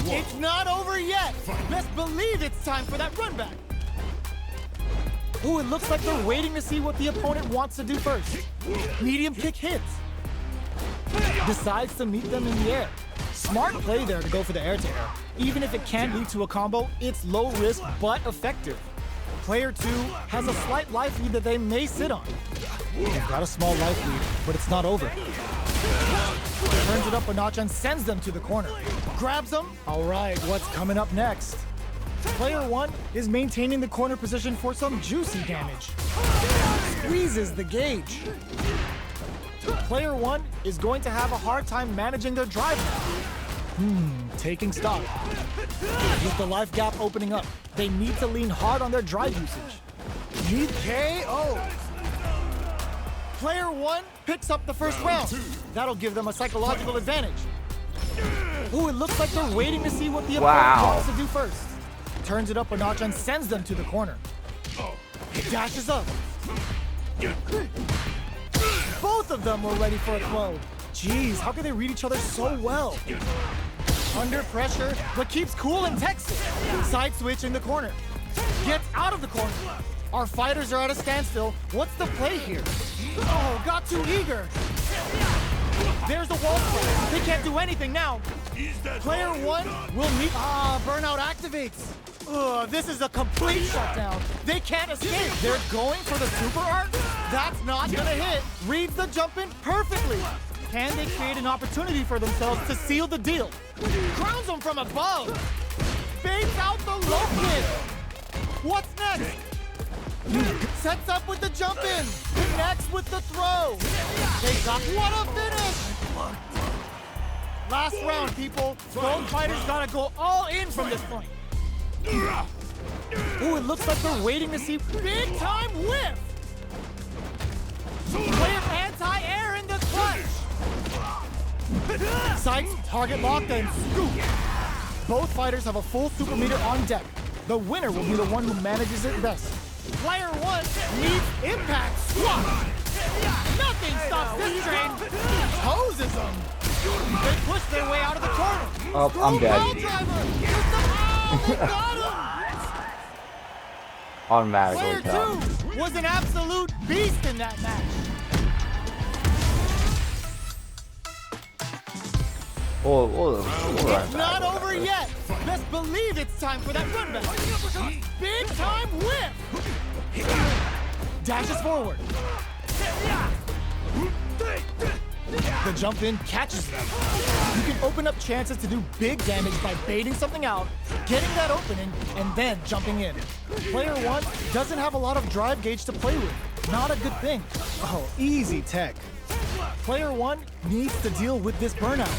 It's not over yet. Best believe it's time for that run back. Ooh, it looks like they're waiting to see what the opponent wants to do first. Medium kick hits. Decides to meet them in the air. Smart play there to go for the air-to-air. Even if it can lead to a combo, it's low risk but effective. Player two has a slight life lead that they may sit on. They've got a small life lead, but it's not over. Turns it up a notch and sends them to the corner. Grabs them. All right, what's coming up next? Player one is maintaining the corner position for some juicy damage. Squeezes the gauge. Player one is going to have a hard time managing their drive now. Taking stock. With the life gap opening up, they need to lean hard on their drive usage. Need KO. Player one picks up the first round. That'll give them a psychological advantage. Ooh, it looks like they're waiting to see what the opponent wants to do first. Turns it up a notch and sends them to the corner. Dashes up. Both of them were ready for a throw. Jeez, how can they read each other so well? Under pressure, but keeps cool and Texas. Side switch in the corner. Gets out of the corner. Our fighters are at a standstill. What's the play here? Oh, got too eager. There's the wall spray. They can't do anything now. Player one will meet. Burnout activates. This is a complete shutdown. They can't escape. They're going for the super art? That's not gonna hit. Reads the jump in perfectly. Can they create an opportunity for themselves to seal the deal? Crowns them from above. Baits out the low kick. What's next? Sets up with the jump in. Connects with the throw. They got what a finish. Last round, people. Both fighters gotta go all in from this point. Ooh, it looks like they're waiting to see big time whiff. Play of anti-air in the clutch. Sights, target locked, and scoop. Both fighters have a full super meter on deck. The winner will be the one who manages it best. Player one needs impact squat. Nothing stops this train. Hoses them. They push their way out of the corner. Oh, I'm dead. We got him. Automatically Player tell. two was an absolute beast in that match. It's not over yet. Best believe it's time for that run back. Big time whip. Dashes forward. The jump in catches them. You can open up chances to do big damage by baiting something out, getting that opening, and then jumping in. Player one doesn't have a lot of drive gauge to play with. Not a good thing. Oh, easy tech. Player one needs to deal with this burnout.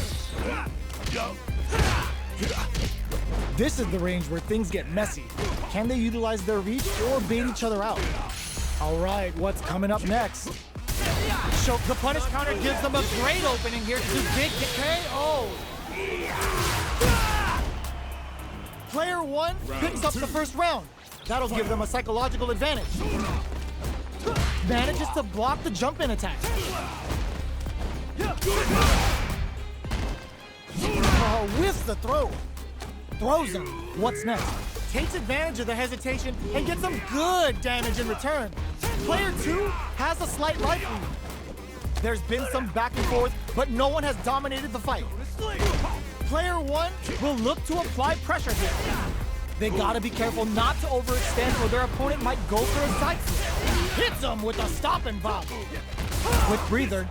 This is the range where things get messy. Can they utilize their reach or bait each other out? All right, what's coming up next? So the punish counter gives them a great opening here to do big KO. Player 1 picks up the first round. That'll give them a psychological advantage. Manages to block the jump-in attack. Oh, whiffs the throw. Throws him. What's next? Takes advantage of the hesitation and gets some good damage in return. Player 2 has a slight life lead. There's been some back and forth, but no one has dominated the fight. Player 1 will look to apply pressure here. They gotta be careful not to overextend or their opponent might go for a side flip. Hits him with a stop and bob. Quick breather.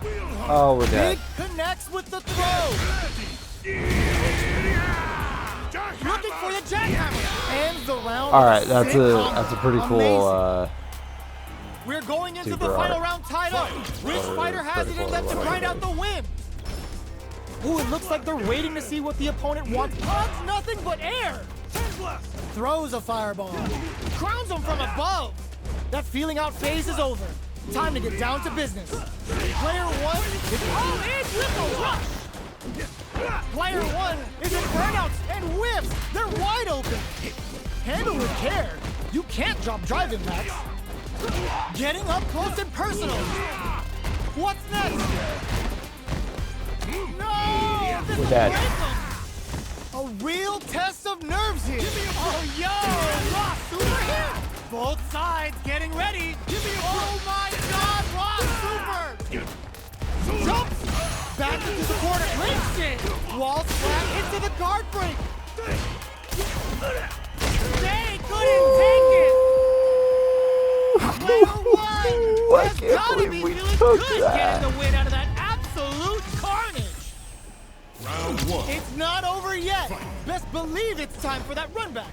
Oh, we're dead. Big connects with the throw. Looking for the jackhammer. Ends the round. All right, that's a pretty cool. We're going into the super final art. round tied up. Which fighter has it in them to grind out the win? Ooh, it looks like they're waiting to see what the opponent wants. Odds nothing but air. Throws a fireball. Crowns him from above. That feeling out phase is over. Time to get down to business. Player 1 is all in with the rush. Player 1 is in burnouts and whiffs. They're wide open. Handle with care. You can't drop drive impacts. Getting up close and personal. What's next? No! This We're is dead. random. A real test of nerves here. Oh, yo! Raw Super here! Both sides getting ready. Oh my God! Raw Super! Jumps! Back into the corner. Links it! Walls flat into the guard break. They couldn't take it! Player 1 I has can't gotta be believe we feeling took good that. getting the win out of that absolute carnage. Round 1. It's not over yet. Best believe it's time for that run back.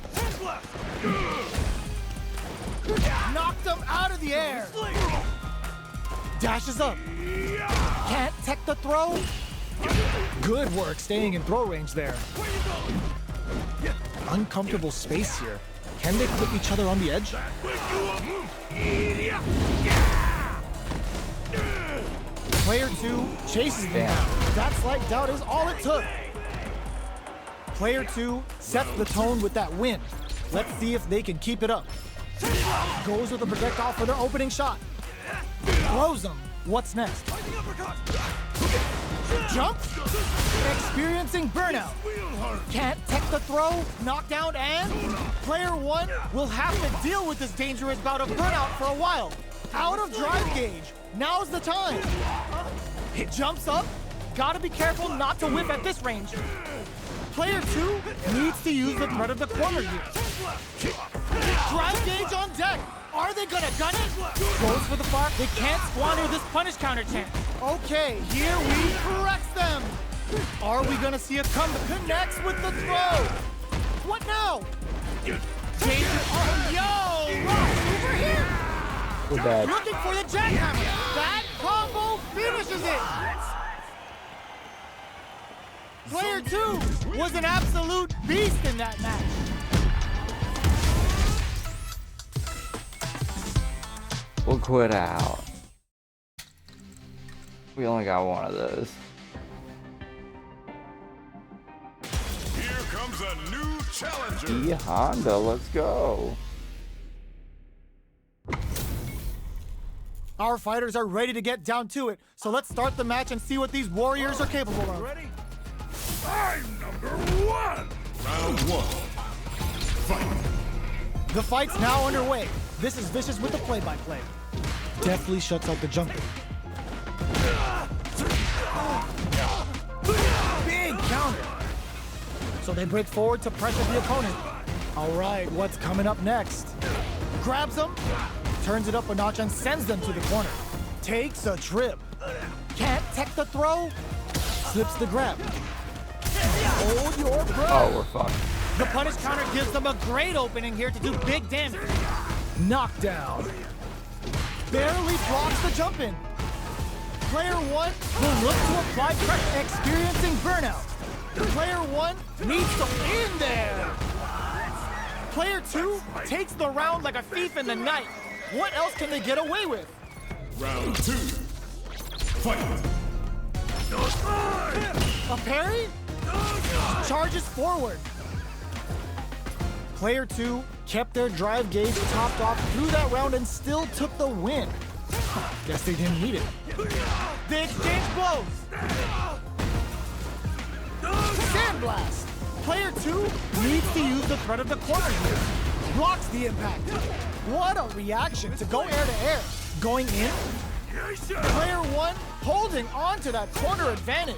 Knocked him out of the air. Dashes up. Can't tech the throw. Good work staying in throw range there. Uncomfortable space here. Can they put each other on the edge? Player 2 chases them down. That slight doubt is all it took. Player 2 sets the tone with that win. Let's see if they can keep it up. Goes with a projectile for their opening shot. Throws them. What's next? Jumps. Experiencing burnout. Can't tech the throw, knockdown, and player 1 will have to deal with this dangerous bout of burnout for a while. Out of drive gauge. Now's the time. It jumps up. Gotta be careful not to whiff at this range. Player 2 needs to use the threat of the corner here. Drive gauge on deck. Are they gonna gun it? Goes for the far. They can't squander this punish counter chance. Okay, here we press them. Are we gonna see a comeback? Connects with the throw. What now? Danger. Oh, yo! Ross over here. We're dead. Looking for the jackhammer. That combo finishes it. Player 2 was an absolute beast in that match. We'll quit out. We only got one of those. Here comes a new challenger. Honda, let's go. Our fighters are ready to get down to it, so let's start the match and see what these warriors are capable of. Ready? I'm number 1. Round 1. Fight. The fight's now underway. This is Vicious with the play-by-play. Deftly shuts out the jumper. Big counter. So they break forward to pressure the opponent. All right, what's coming up next? Grabs them, turns it up a notch and sends them to the corner. Takes a trip. Can't tech the throw. Slips the grab. Hold your breath. Oh, we're fucked. The punish counter gives them a great opening here to do big damage. Knockdown. Barely blocks the jump in. Player 1 will look to apply pressure, experiencing burnout. Player 1 needs to in there. Player 2 takes the round like a thief in the night. What else can they get away with? Round 2. Fight. A parry? Charges forward. Player 2 kept their drive gauge topped off through that round and still took the win. Guess they didn't need it. They exchange blows. Sandblast. Player 2 needs to use the threat of the corner here. Blocks the impact. What a reaction to go air to air. Going in. Player 1 holding on to that corner advantage.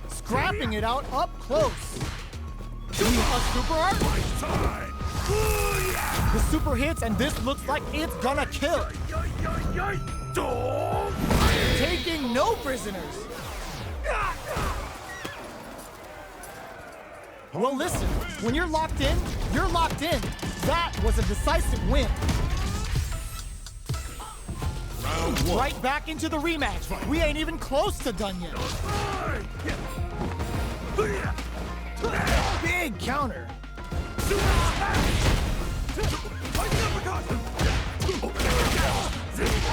Scrapping it out up close. A super art. The super hits and this looks like it's gonna kill. Taking no prisoners. Well, listen, when you're locked in, you're locked in. That was a decisive win. Round 1. Right back into the rematch. We ain't even close to done yet. Big counter.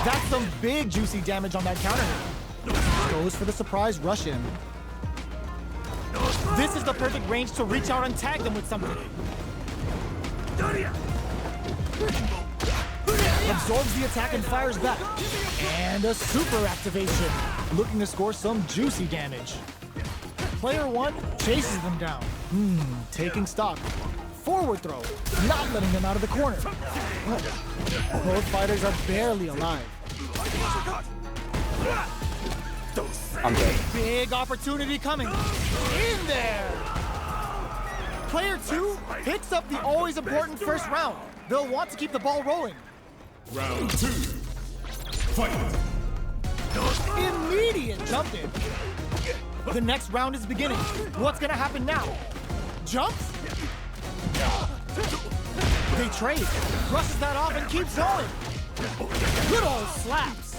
That's some big juicy damage on that counter. Goes for the surprise rush in. This is the perfect range to reach out and tag them with something. Absorbs the attack and fires back. And a super activation. Looking to score some juicy damage. Player 1 chases them down. Taking stock. Forward throw. Not letting them out of the corner. Both fighters are barely alive. I'm dead. Big opportunity coming. In there! Player 2 picks up the always important first round. They'll want to keep the ball rolling. Round 2. Fight. Immediate jump in. The next round is beginning. What's gonna happen now? Jumps? They trade. Brushes that off and keeps going. Good old slaps.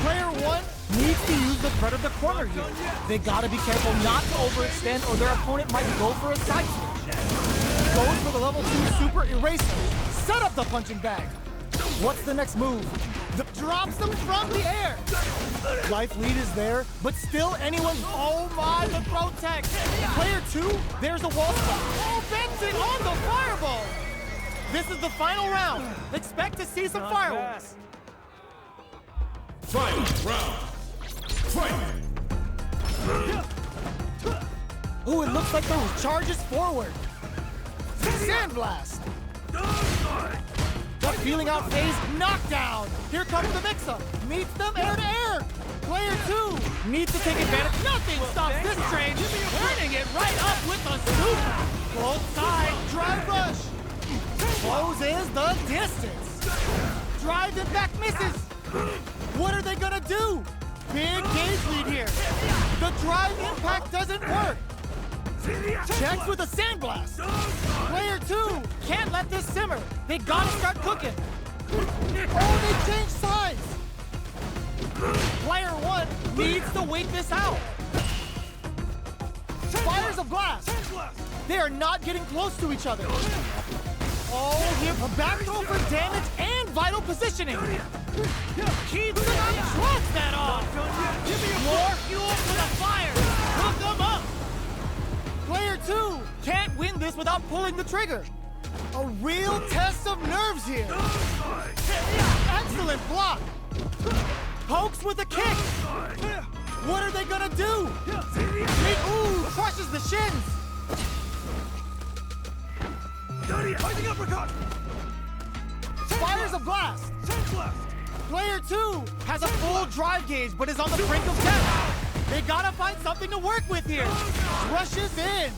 Player 1 needs to use the threat of the corner here. They gotta be careful not to overextend or their opponent might go for a side switch. Goes for the level 2 super eraser. Set up the punching bag. What's the next move? Drops them from the air. Life lead is there, but still anyone's. Oh my, the throw tech. Player 2, there's a wall spot. Oh, Benson on the fireball. This is the final round. Expect to see some fireworks. Final round. Fight. Ooh, it looks like those charges forward. Sandblast. The feeling out phase knockdown. Here comes the mix-up. Meets them air to air. Player 2 needs to take advantage. Nothing stops this train. Turning it right up with a super. Both sides, drive rush. Closes the distance. Drive impact misses. What are they gonna do? Big gauge lead here. The drive impact doesn't work. Checks with a sandblast. Player 2 can't let this simmer. They gotta start cooking. Oh, they changed sides. Player 1 needs to wait this out. Fires of glass. They are not getting close to each other. Oh, here, a back throw for damage and vital positioning. Keeps them up, drops that off. More fuel for the fire. Hook them up. Player 2 can't win this without pulling the trigger. A real test of nerves here. Excellent block. Pokes with a kick. What are they gonna do? Ooh, crushes the shins. Fires a blast. Player 2 has a full drive gauge but is on the brink of death. They gotta find something to work with here. Rushes in.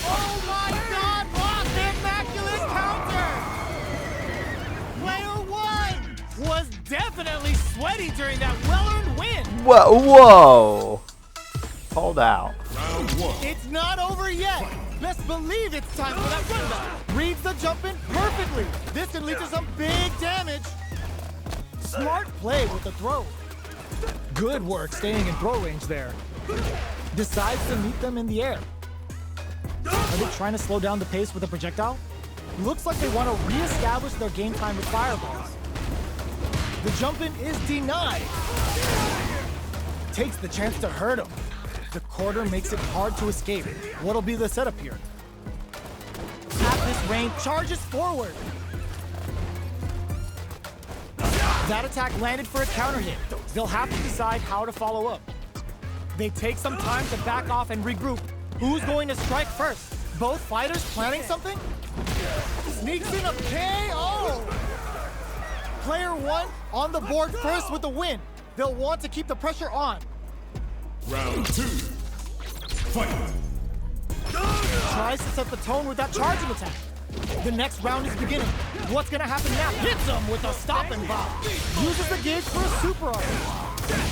Oh my God, blocked the immaculate counter. Player 1 was definitely sweaty during that well-earned win. Whoa. Hold out. Round 1. It's not over yet. Best believe it's time for that runback. Reads the jump in perfectly. This can lead to some big damage. Smart play with the throw. Good work staying in throw range there. Decides to meet them in the air. Are they trying to slow down the pace with a projectile? Looks like they want to re-establish their game time with fireballs. The jump-in is denied. Takes the chance to hurt him. The quarter makes it hard to escape. What'll be the setup here? At this range, charges forward. That attack landed for a counter hit. They'll have to decide how to follow up. They take some time to back off and regroup. Who's going to strike first? Both fighters planning something? Sneaks in a KO! Player 1 on the board first with the win. They'll want to keep the pressure on. Round 2. Fight. Tries to set the tone with that charging attack. The next round is beginning. What's gonna happen now? Hits him with a stop and bomb. Uses the gauge for a super art.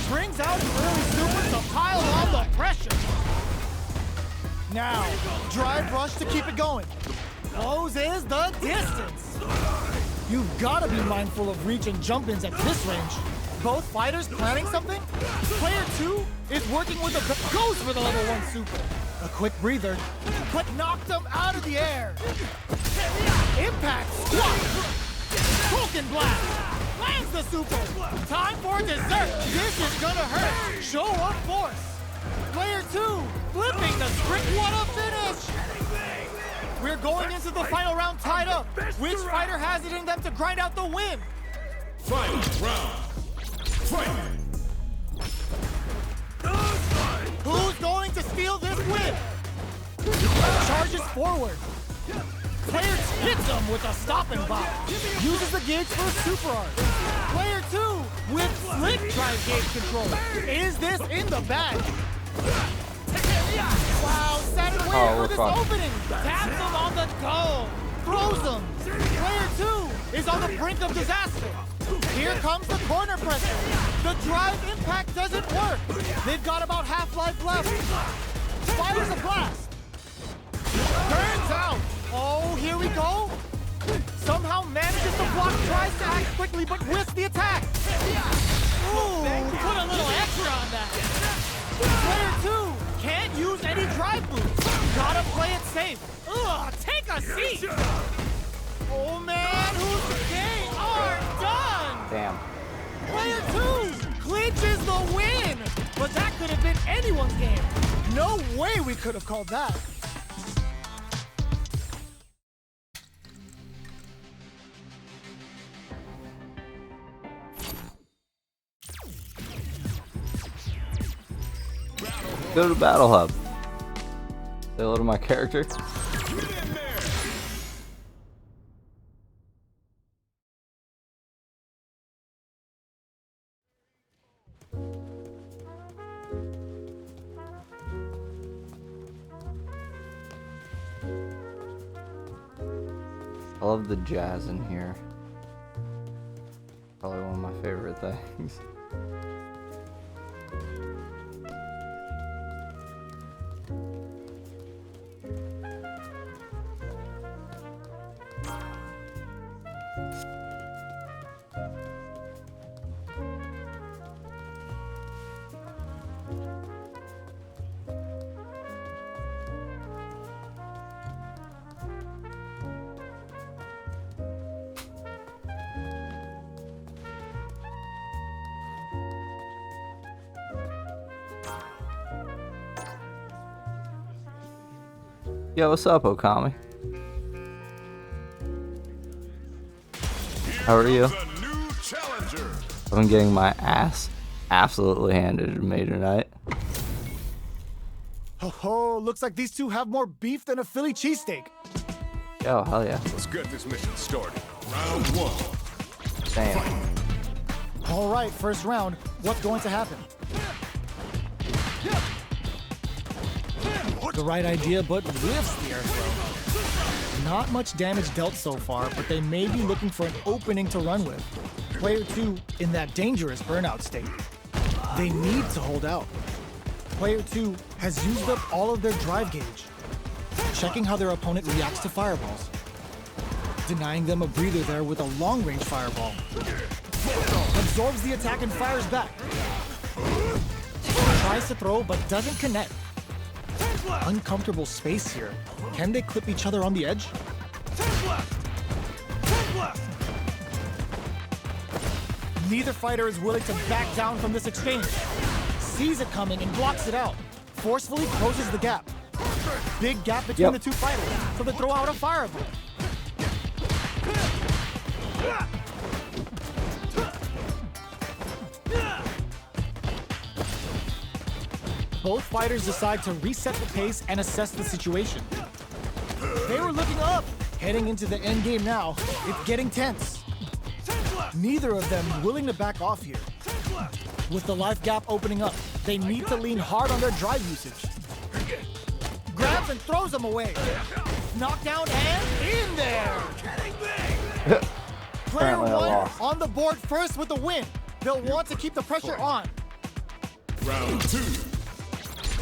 Brings out an early super to pile on the pressure. Now, drive rush to keep it going. Closes the distance. You've gotta be mindful of reach and jump-ins at this range. Both fighters planning something? Player 2 is working with a goes for the level 1 super. A quick breather, but knocked him out of the air. Impact squat. Broken blast. Lands the super. Time for dessert. This is gonna hurt. Show of force. Player 2 flipping the script. What a finish. We're going into the final round tied up. Which fighter has it in them to grind out the win? Final round. Fight. Who's going to steal this win? Charges forward. Player hits him with a stop and bomb. Uses the gauge for a super art. Player 2 with slick drive gauge control. Is this in the bag? Wow, set it away for this opening. Taps him on the dome. Throws him. Player 2 is on the brink of disaster. Here comes the corner pressure. The drive impact doesn't work. They've got about half life left. Fires a blast. Turns out. Oh, here we go. Somehow manages to block, tries to act quickly, but whiffs the attack. Ooh, put a little extra on that. Player 2 can't use any drive moves. Gotta play it safe. Ugh, take a seat. Oh man, who's they are done. Damn. Player 2 clinches the win. But that could have been anyone's game. No way we could have called that. Go to Battle Hub. Say hello to my character. I love the jazz in here. Probably one of my favorite things. Yo, what's up, Okami? How are you? I've been getting my ass absolutely handed to me tonight. Oh, looks like these two have more beef than a Philly cheesesteak. Yo, hell yeah. Let's get this mission started. Round 1. Damn. All right, first round. What's going to happen? The right idea, but whiffs the air throw. Not much damage dealt so far, but they may be looking for an opening to run with. Player 2 in that dangerous burnout state. They need to hold out. Player 2 has used up all of their drive gauge. Checking how their opponent reacts to fireballs. Denying them a breather there with a long-range fireball. Absorbs the attack and fires back. Tries to throw, but doesn't connect. Uncomfortable space here. Can they clip each other on the edge? Neither fighter is willing to back down from this exchange. Sees it coming and blocks it out. Forcefully closes the gap. Big gap between the two fighters, so they throw out a fireball. Both fighters decide to reset the pace and assess the situation. They were looking up. Heading into the end game now, it's getting tense. Neither of them willing to back off here. With the life gap opening up, they need to lean hard on their drive usage. Grabs and throws them away. Knockdown and in there! Player Apparently I 1 lost. on the board first with the win. They'll want to keep the pressure on. Round 2.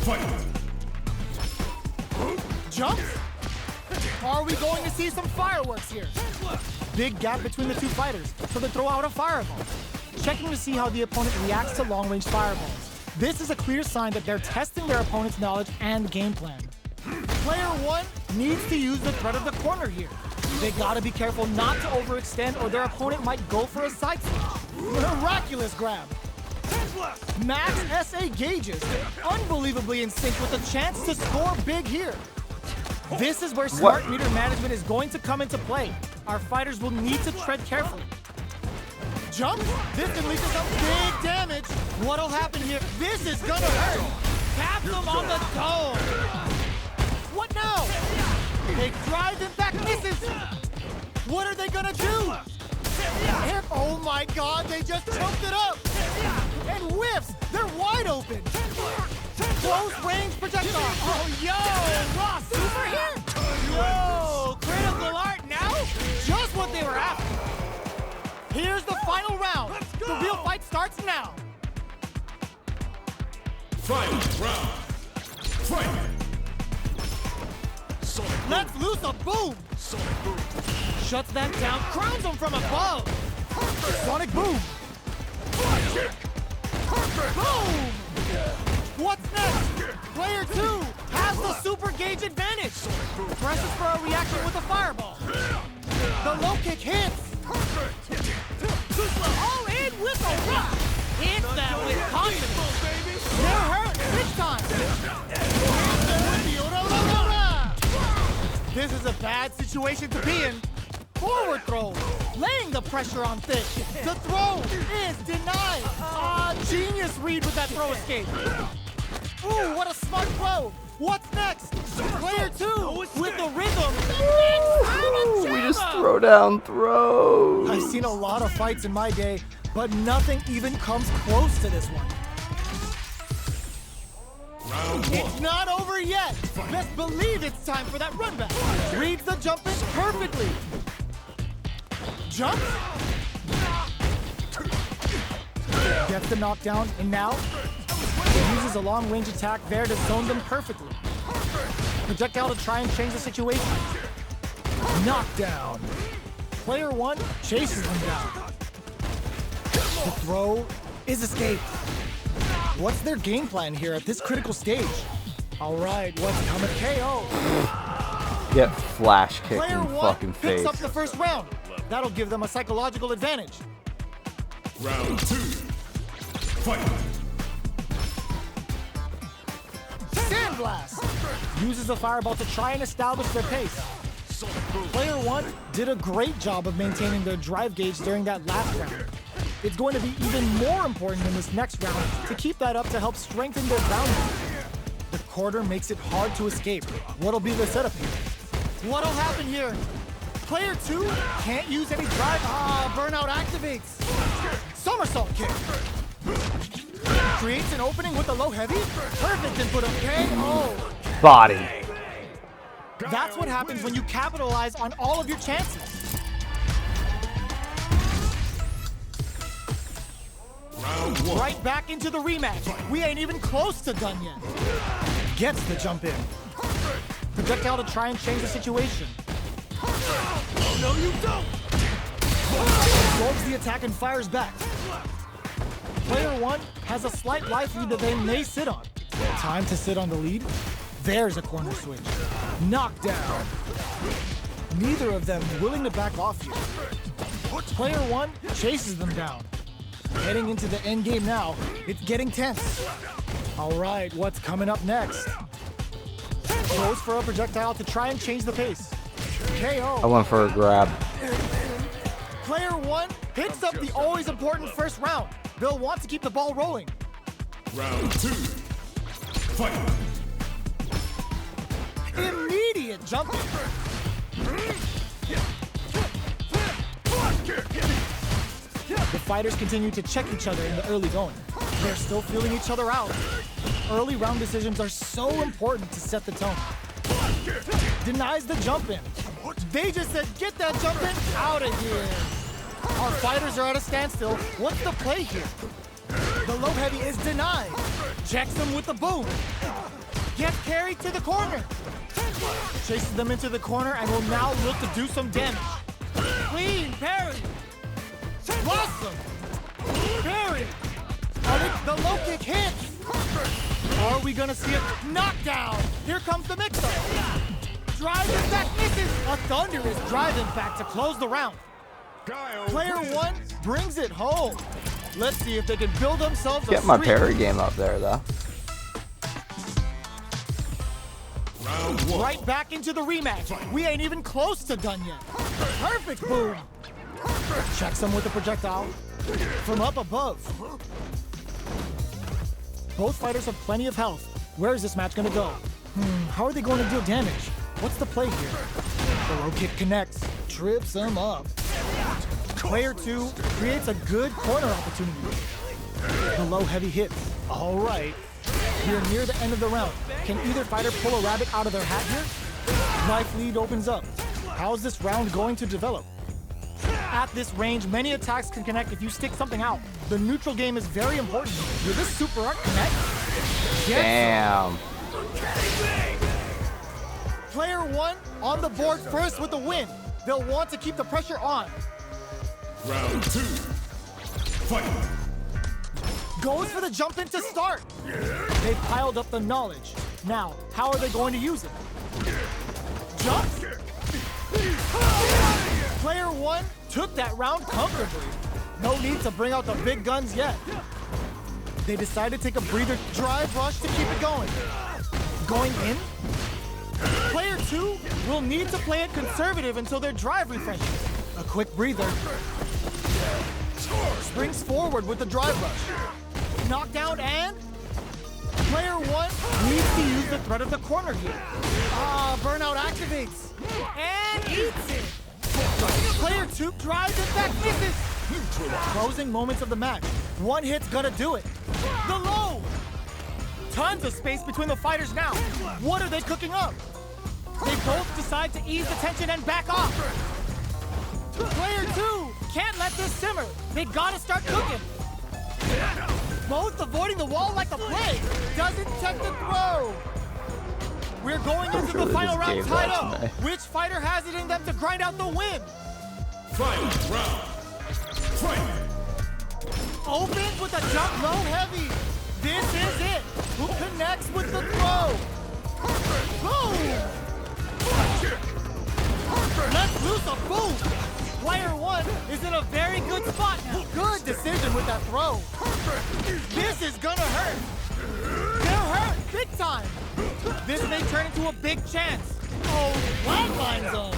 Fight. Jump? Are we going to see some fireworks here? Big gap between the two fighters, so they throw out a fireball. Checking to see how the opponent reacts to long-range fireballs. This is a clear sign that they're testing their opponent's knowledge and game plan. Player 1 needs to use the threat of the corner here. They gotta be careful not to overextend or their opponent might go for a side switch. Miraculous grab. Max SA gauges, unbelievably in sync with a chance to score big here. This is where smart meter management is going to come into play. Our fighters will need to tread carefully. Jump? This can lead to some big damage. What'll happen here? This is gonna hurt. Tap them on the dome. What now? They drive him back, misses. What are they gonna do? Oh my God, they just choked it up. And whiffs, they're wide open. Close range projectile. Oh, yo, raw super hit. Yo, critical art now? Just what they were after. Here's the final round. The real fight starts now. Final round. Fight. Let's loose a boom. Shuts that down, crowns him from above. Sonic boom. Boom. What's next? Player 2 has the super gauge advantage. Presses for a reaction with a fireball. The low kick hits. All in with a rock. Hits that with confidence. They're hurt this time. This is a bad situation to be in. Forward throw, laying the pressure on Thick. The throw is denied. Genius read with that throw escape. Ooh, what a smart throw. What's next? Player 2 with the rhythm. Ooh, we just throw down throws. I've seen a lot of fights in my day, but nothing even comes close to this one. Round 1. It's not over yet. Best believe it's time for that run back. Reads the jump in perfectly. Jump. Gets the knockdown, and now he uses a long-range attack there to zone them perfectly. Projectile to try and change the situation. Knockdown. Player 1 chases them down. The throw is escaped. What's their game plan here at this critical stage? All right, what's coming? KO. Get flash kicked Player in the 1 fucking picks face. up the first round. That'll give them a psychological advantage. Round 2. Fight. Sandblast. Uses a fireball to try and establish their pace. Player 1 did a great job of maintaining their drive gauge during that last round. It's going to be even more important in this next round to keep that up to help strengthen their ground game. The quarter makes it hard to escape. What'll be the setup here? What'll happen here? Player 2 can't use any drive. Burnout activates. Somersault kick. Creates an opening with a low heavy. Perfect input of KO. Body. That's what happens when you capitalize on all of your chances. Round 1. Right back into the rematch. We ain't even close to done yet. Gets the jump in. Projectile to try and change the situation. No, you don't! Absorbs the attack and fires back. Player 1 has a slight life lead that they may sit on. Time to sit on the lead. There's a corner switch. Knockdown. Neither of them willing to back off here. Player 1 chases them down. Heading into the end game now. It's getting tense. All right, what's coming up next? Goes for a projectile to try and change the pace. I KO. went for a grab. Player one picks up the always important first round. They'll want to keep the ball rolling. Round 2. Fight. Immediate jumping. The fighters continue to check each other in the early going. They're still feeling each other out. Early round decisions are so important to set the tone. Denies the jump in. They just said, get that jump in out of here. Our fighters are at a standstill. What's the play here? The low heavy is denied. Checks them with the boom. Gets carried to the corner. Chases them into the corner and will now look to do some damage. Clean parry. Blossom. Parry. The low kick hits. Are we gonna see a knockdown? Here comes the mix-up. Drive impact misses. A thunderous drive impact to close the round. Player one brings it home. Let's see if they can build themselves a Get my streak. parry game up there, though. Round 1. Right back into the rematch. We ain't even close to done yet. Perfect boom. Checks him with a projectile from up above. Both fighters have plenty of health. Where is this match gonna go? How are they going to deal damage? What's the play here? The low kick connects, trips him up. Player two creates a good corner opportunity. The low heavy hits. All right. We're near the end of the round. Can either fighter pull a rabbit out of their hat here? Life lead opens up. How's this round going to develop? At this range, many attacks can connect if you stick something out. The neutral game is very important. Will this super art connect? Yes. Damn. Player one on the board first with the win. They'll want to keep the pressure on. Round 2. Fight. Goes for the jump in to start. They've piled up the knowledge. Now, how are they going to use it? Jump. Player one took that round comfortably. No need to bring out the big guns yet. They decide to take a breather, drive rush to keep it going. Going in? Player two will need to play it conservative until their drive refreshes. A quick breather. Springs forward with the drive rush. Knockdown and player one needs to use the threat of the corner here. Burnout activates and eats it. Player two drives it back, misses. Closing moments of the match. One hit's gonna do it. The low. Tons of space between the fighters now. What are they cooking up? They both decide to ease the tension and back off. Player two can't let this simmer. They gotta start cooking. Both avoiding the wall like a play. Doesn't check the throw. We're going into the final round tied up. Which fighter has it in them to grind out the win? Final round. Fight. Opens with a jump low heavy. This is it. Who connects with the throw? Boom! Let's loose a boom. Player one is in a very good spot now. Good decision with that throw. This is gonna hurt. They'll hurt big time. This may turn into a big chance. Oh, flatline zone.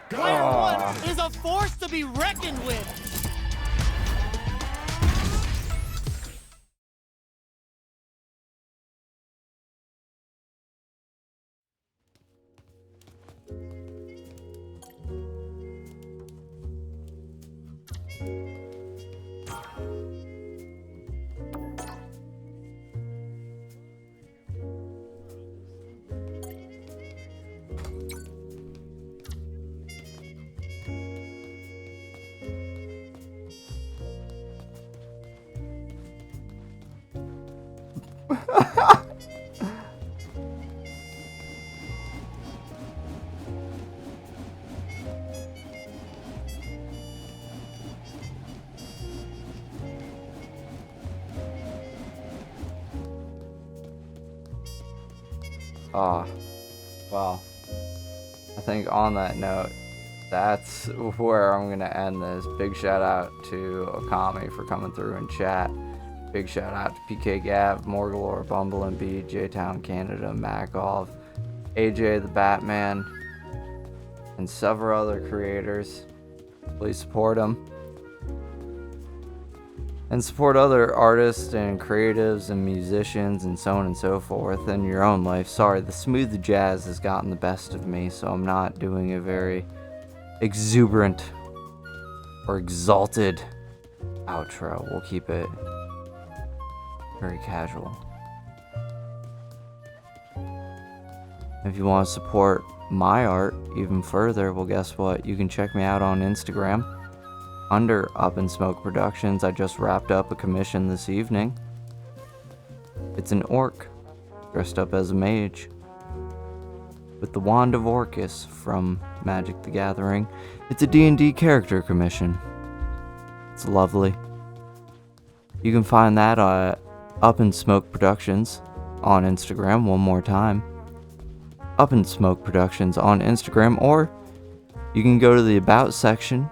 Player one is a force to be reckoned with. Well, I think on that note, that's where I'm gonna end this. Big shout out to Okami for coming through and chat. Big shout out to PK Gav, Morgalore, Bumble and B, J-Town Canada, Makoff, AJ the Batman, and several other creators. Please support them. And support other artists and creatives and musicians and so on and so forth in your own life. Sorry, the smooth jazz has gotten the best of me, so I'm not doing a very exuberant or exalted outro. We'll keep it very casual. If you want to support my art even further, well, guess what? You can check me out on Instagram under Up in Smoke Productions. I just wrapped up a commission this evening. It's an orc dressed up as a mage with the Wand of Orcus from Magic the Gathering. It's a D&D character commission. It's lovely. You can find that Up in Smoke Productions on Instagram. One more time, Up in Smoke Productions on Instagram, or you can go to the About section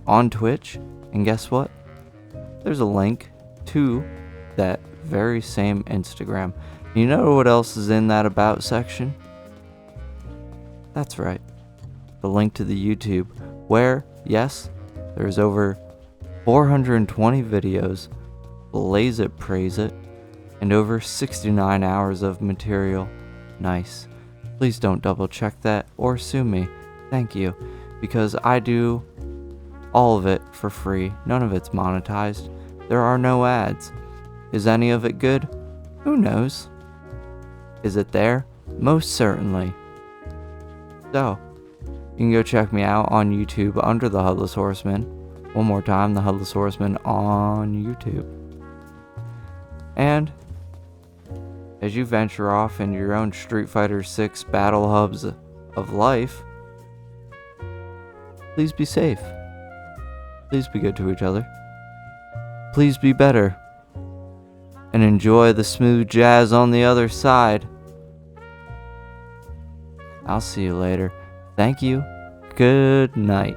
on Twitch, and guess what? There's a link to that very same Instagram. You know what else is in that About section? That's right, the link to the YouTube, where, yes, there's over 420 videos, blaze it, praise it, and over 69 hours of material. Nice. Please don't double check that or sue me. Thank you, because I do all of it for free. None of it's monetized. There are no ads. Is any of it good? Who knows? Is it there? Most certainly. So, you can go check me out on YouTube under the HUDLess Horseman. One more time, the HUDLess Horseman on YouTube. And as you venture off into your own Street Fighter 6 battle hubs of life, please be safe. Please be good to each other. Please be better. And enjoy the smooth jazz on the other side. I'll see you later. Thank you. Good night.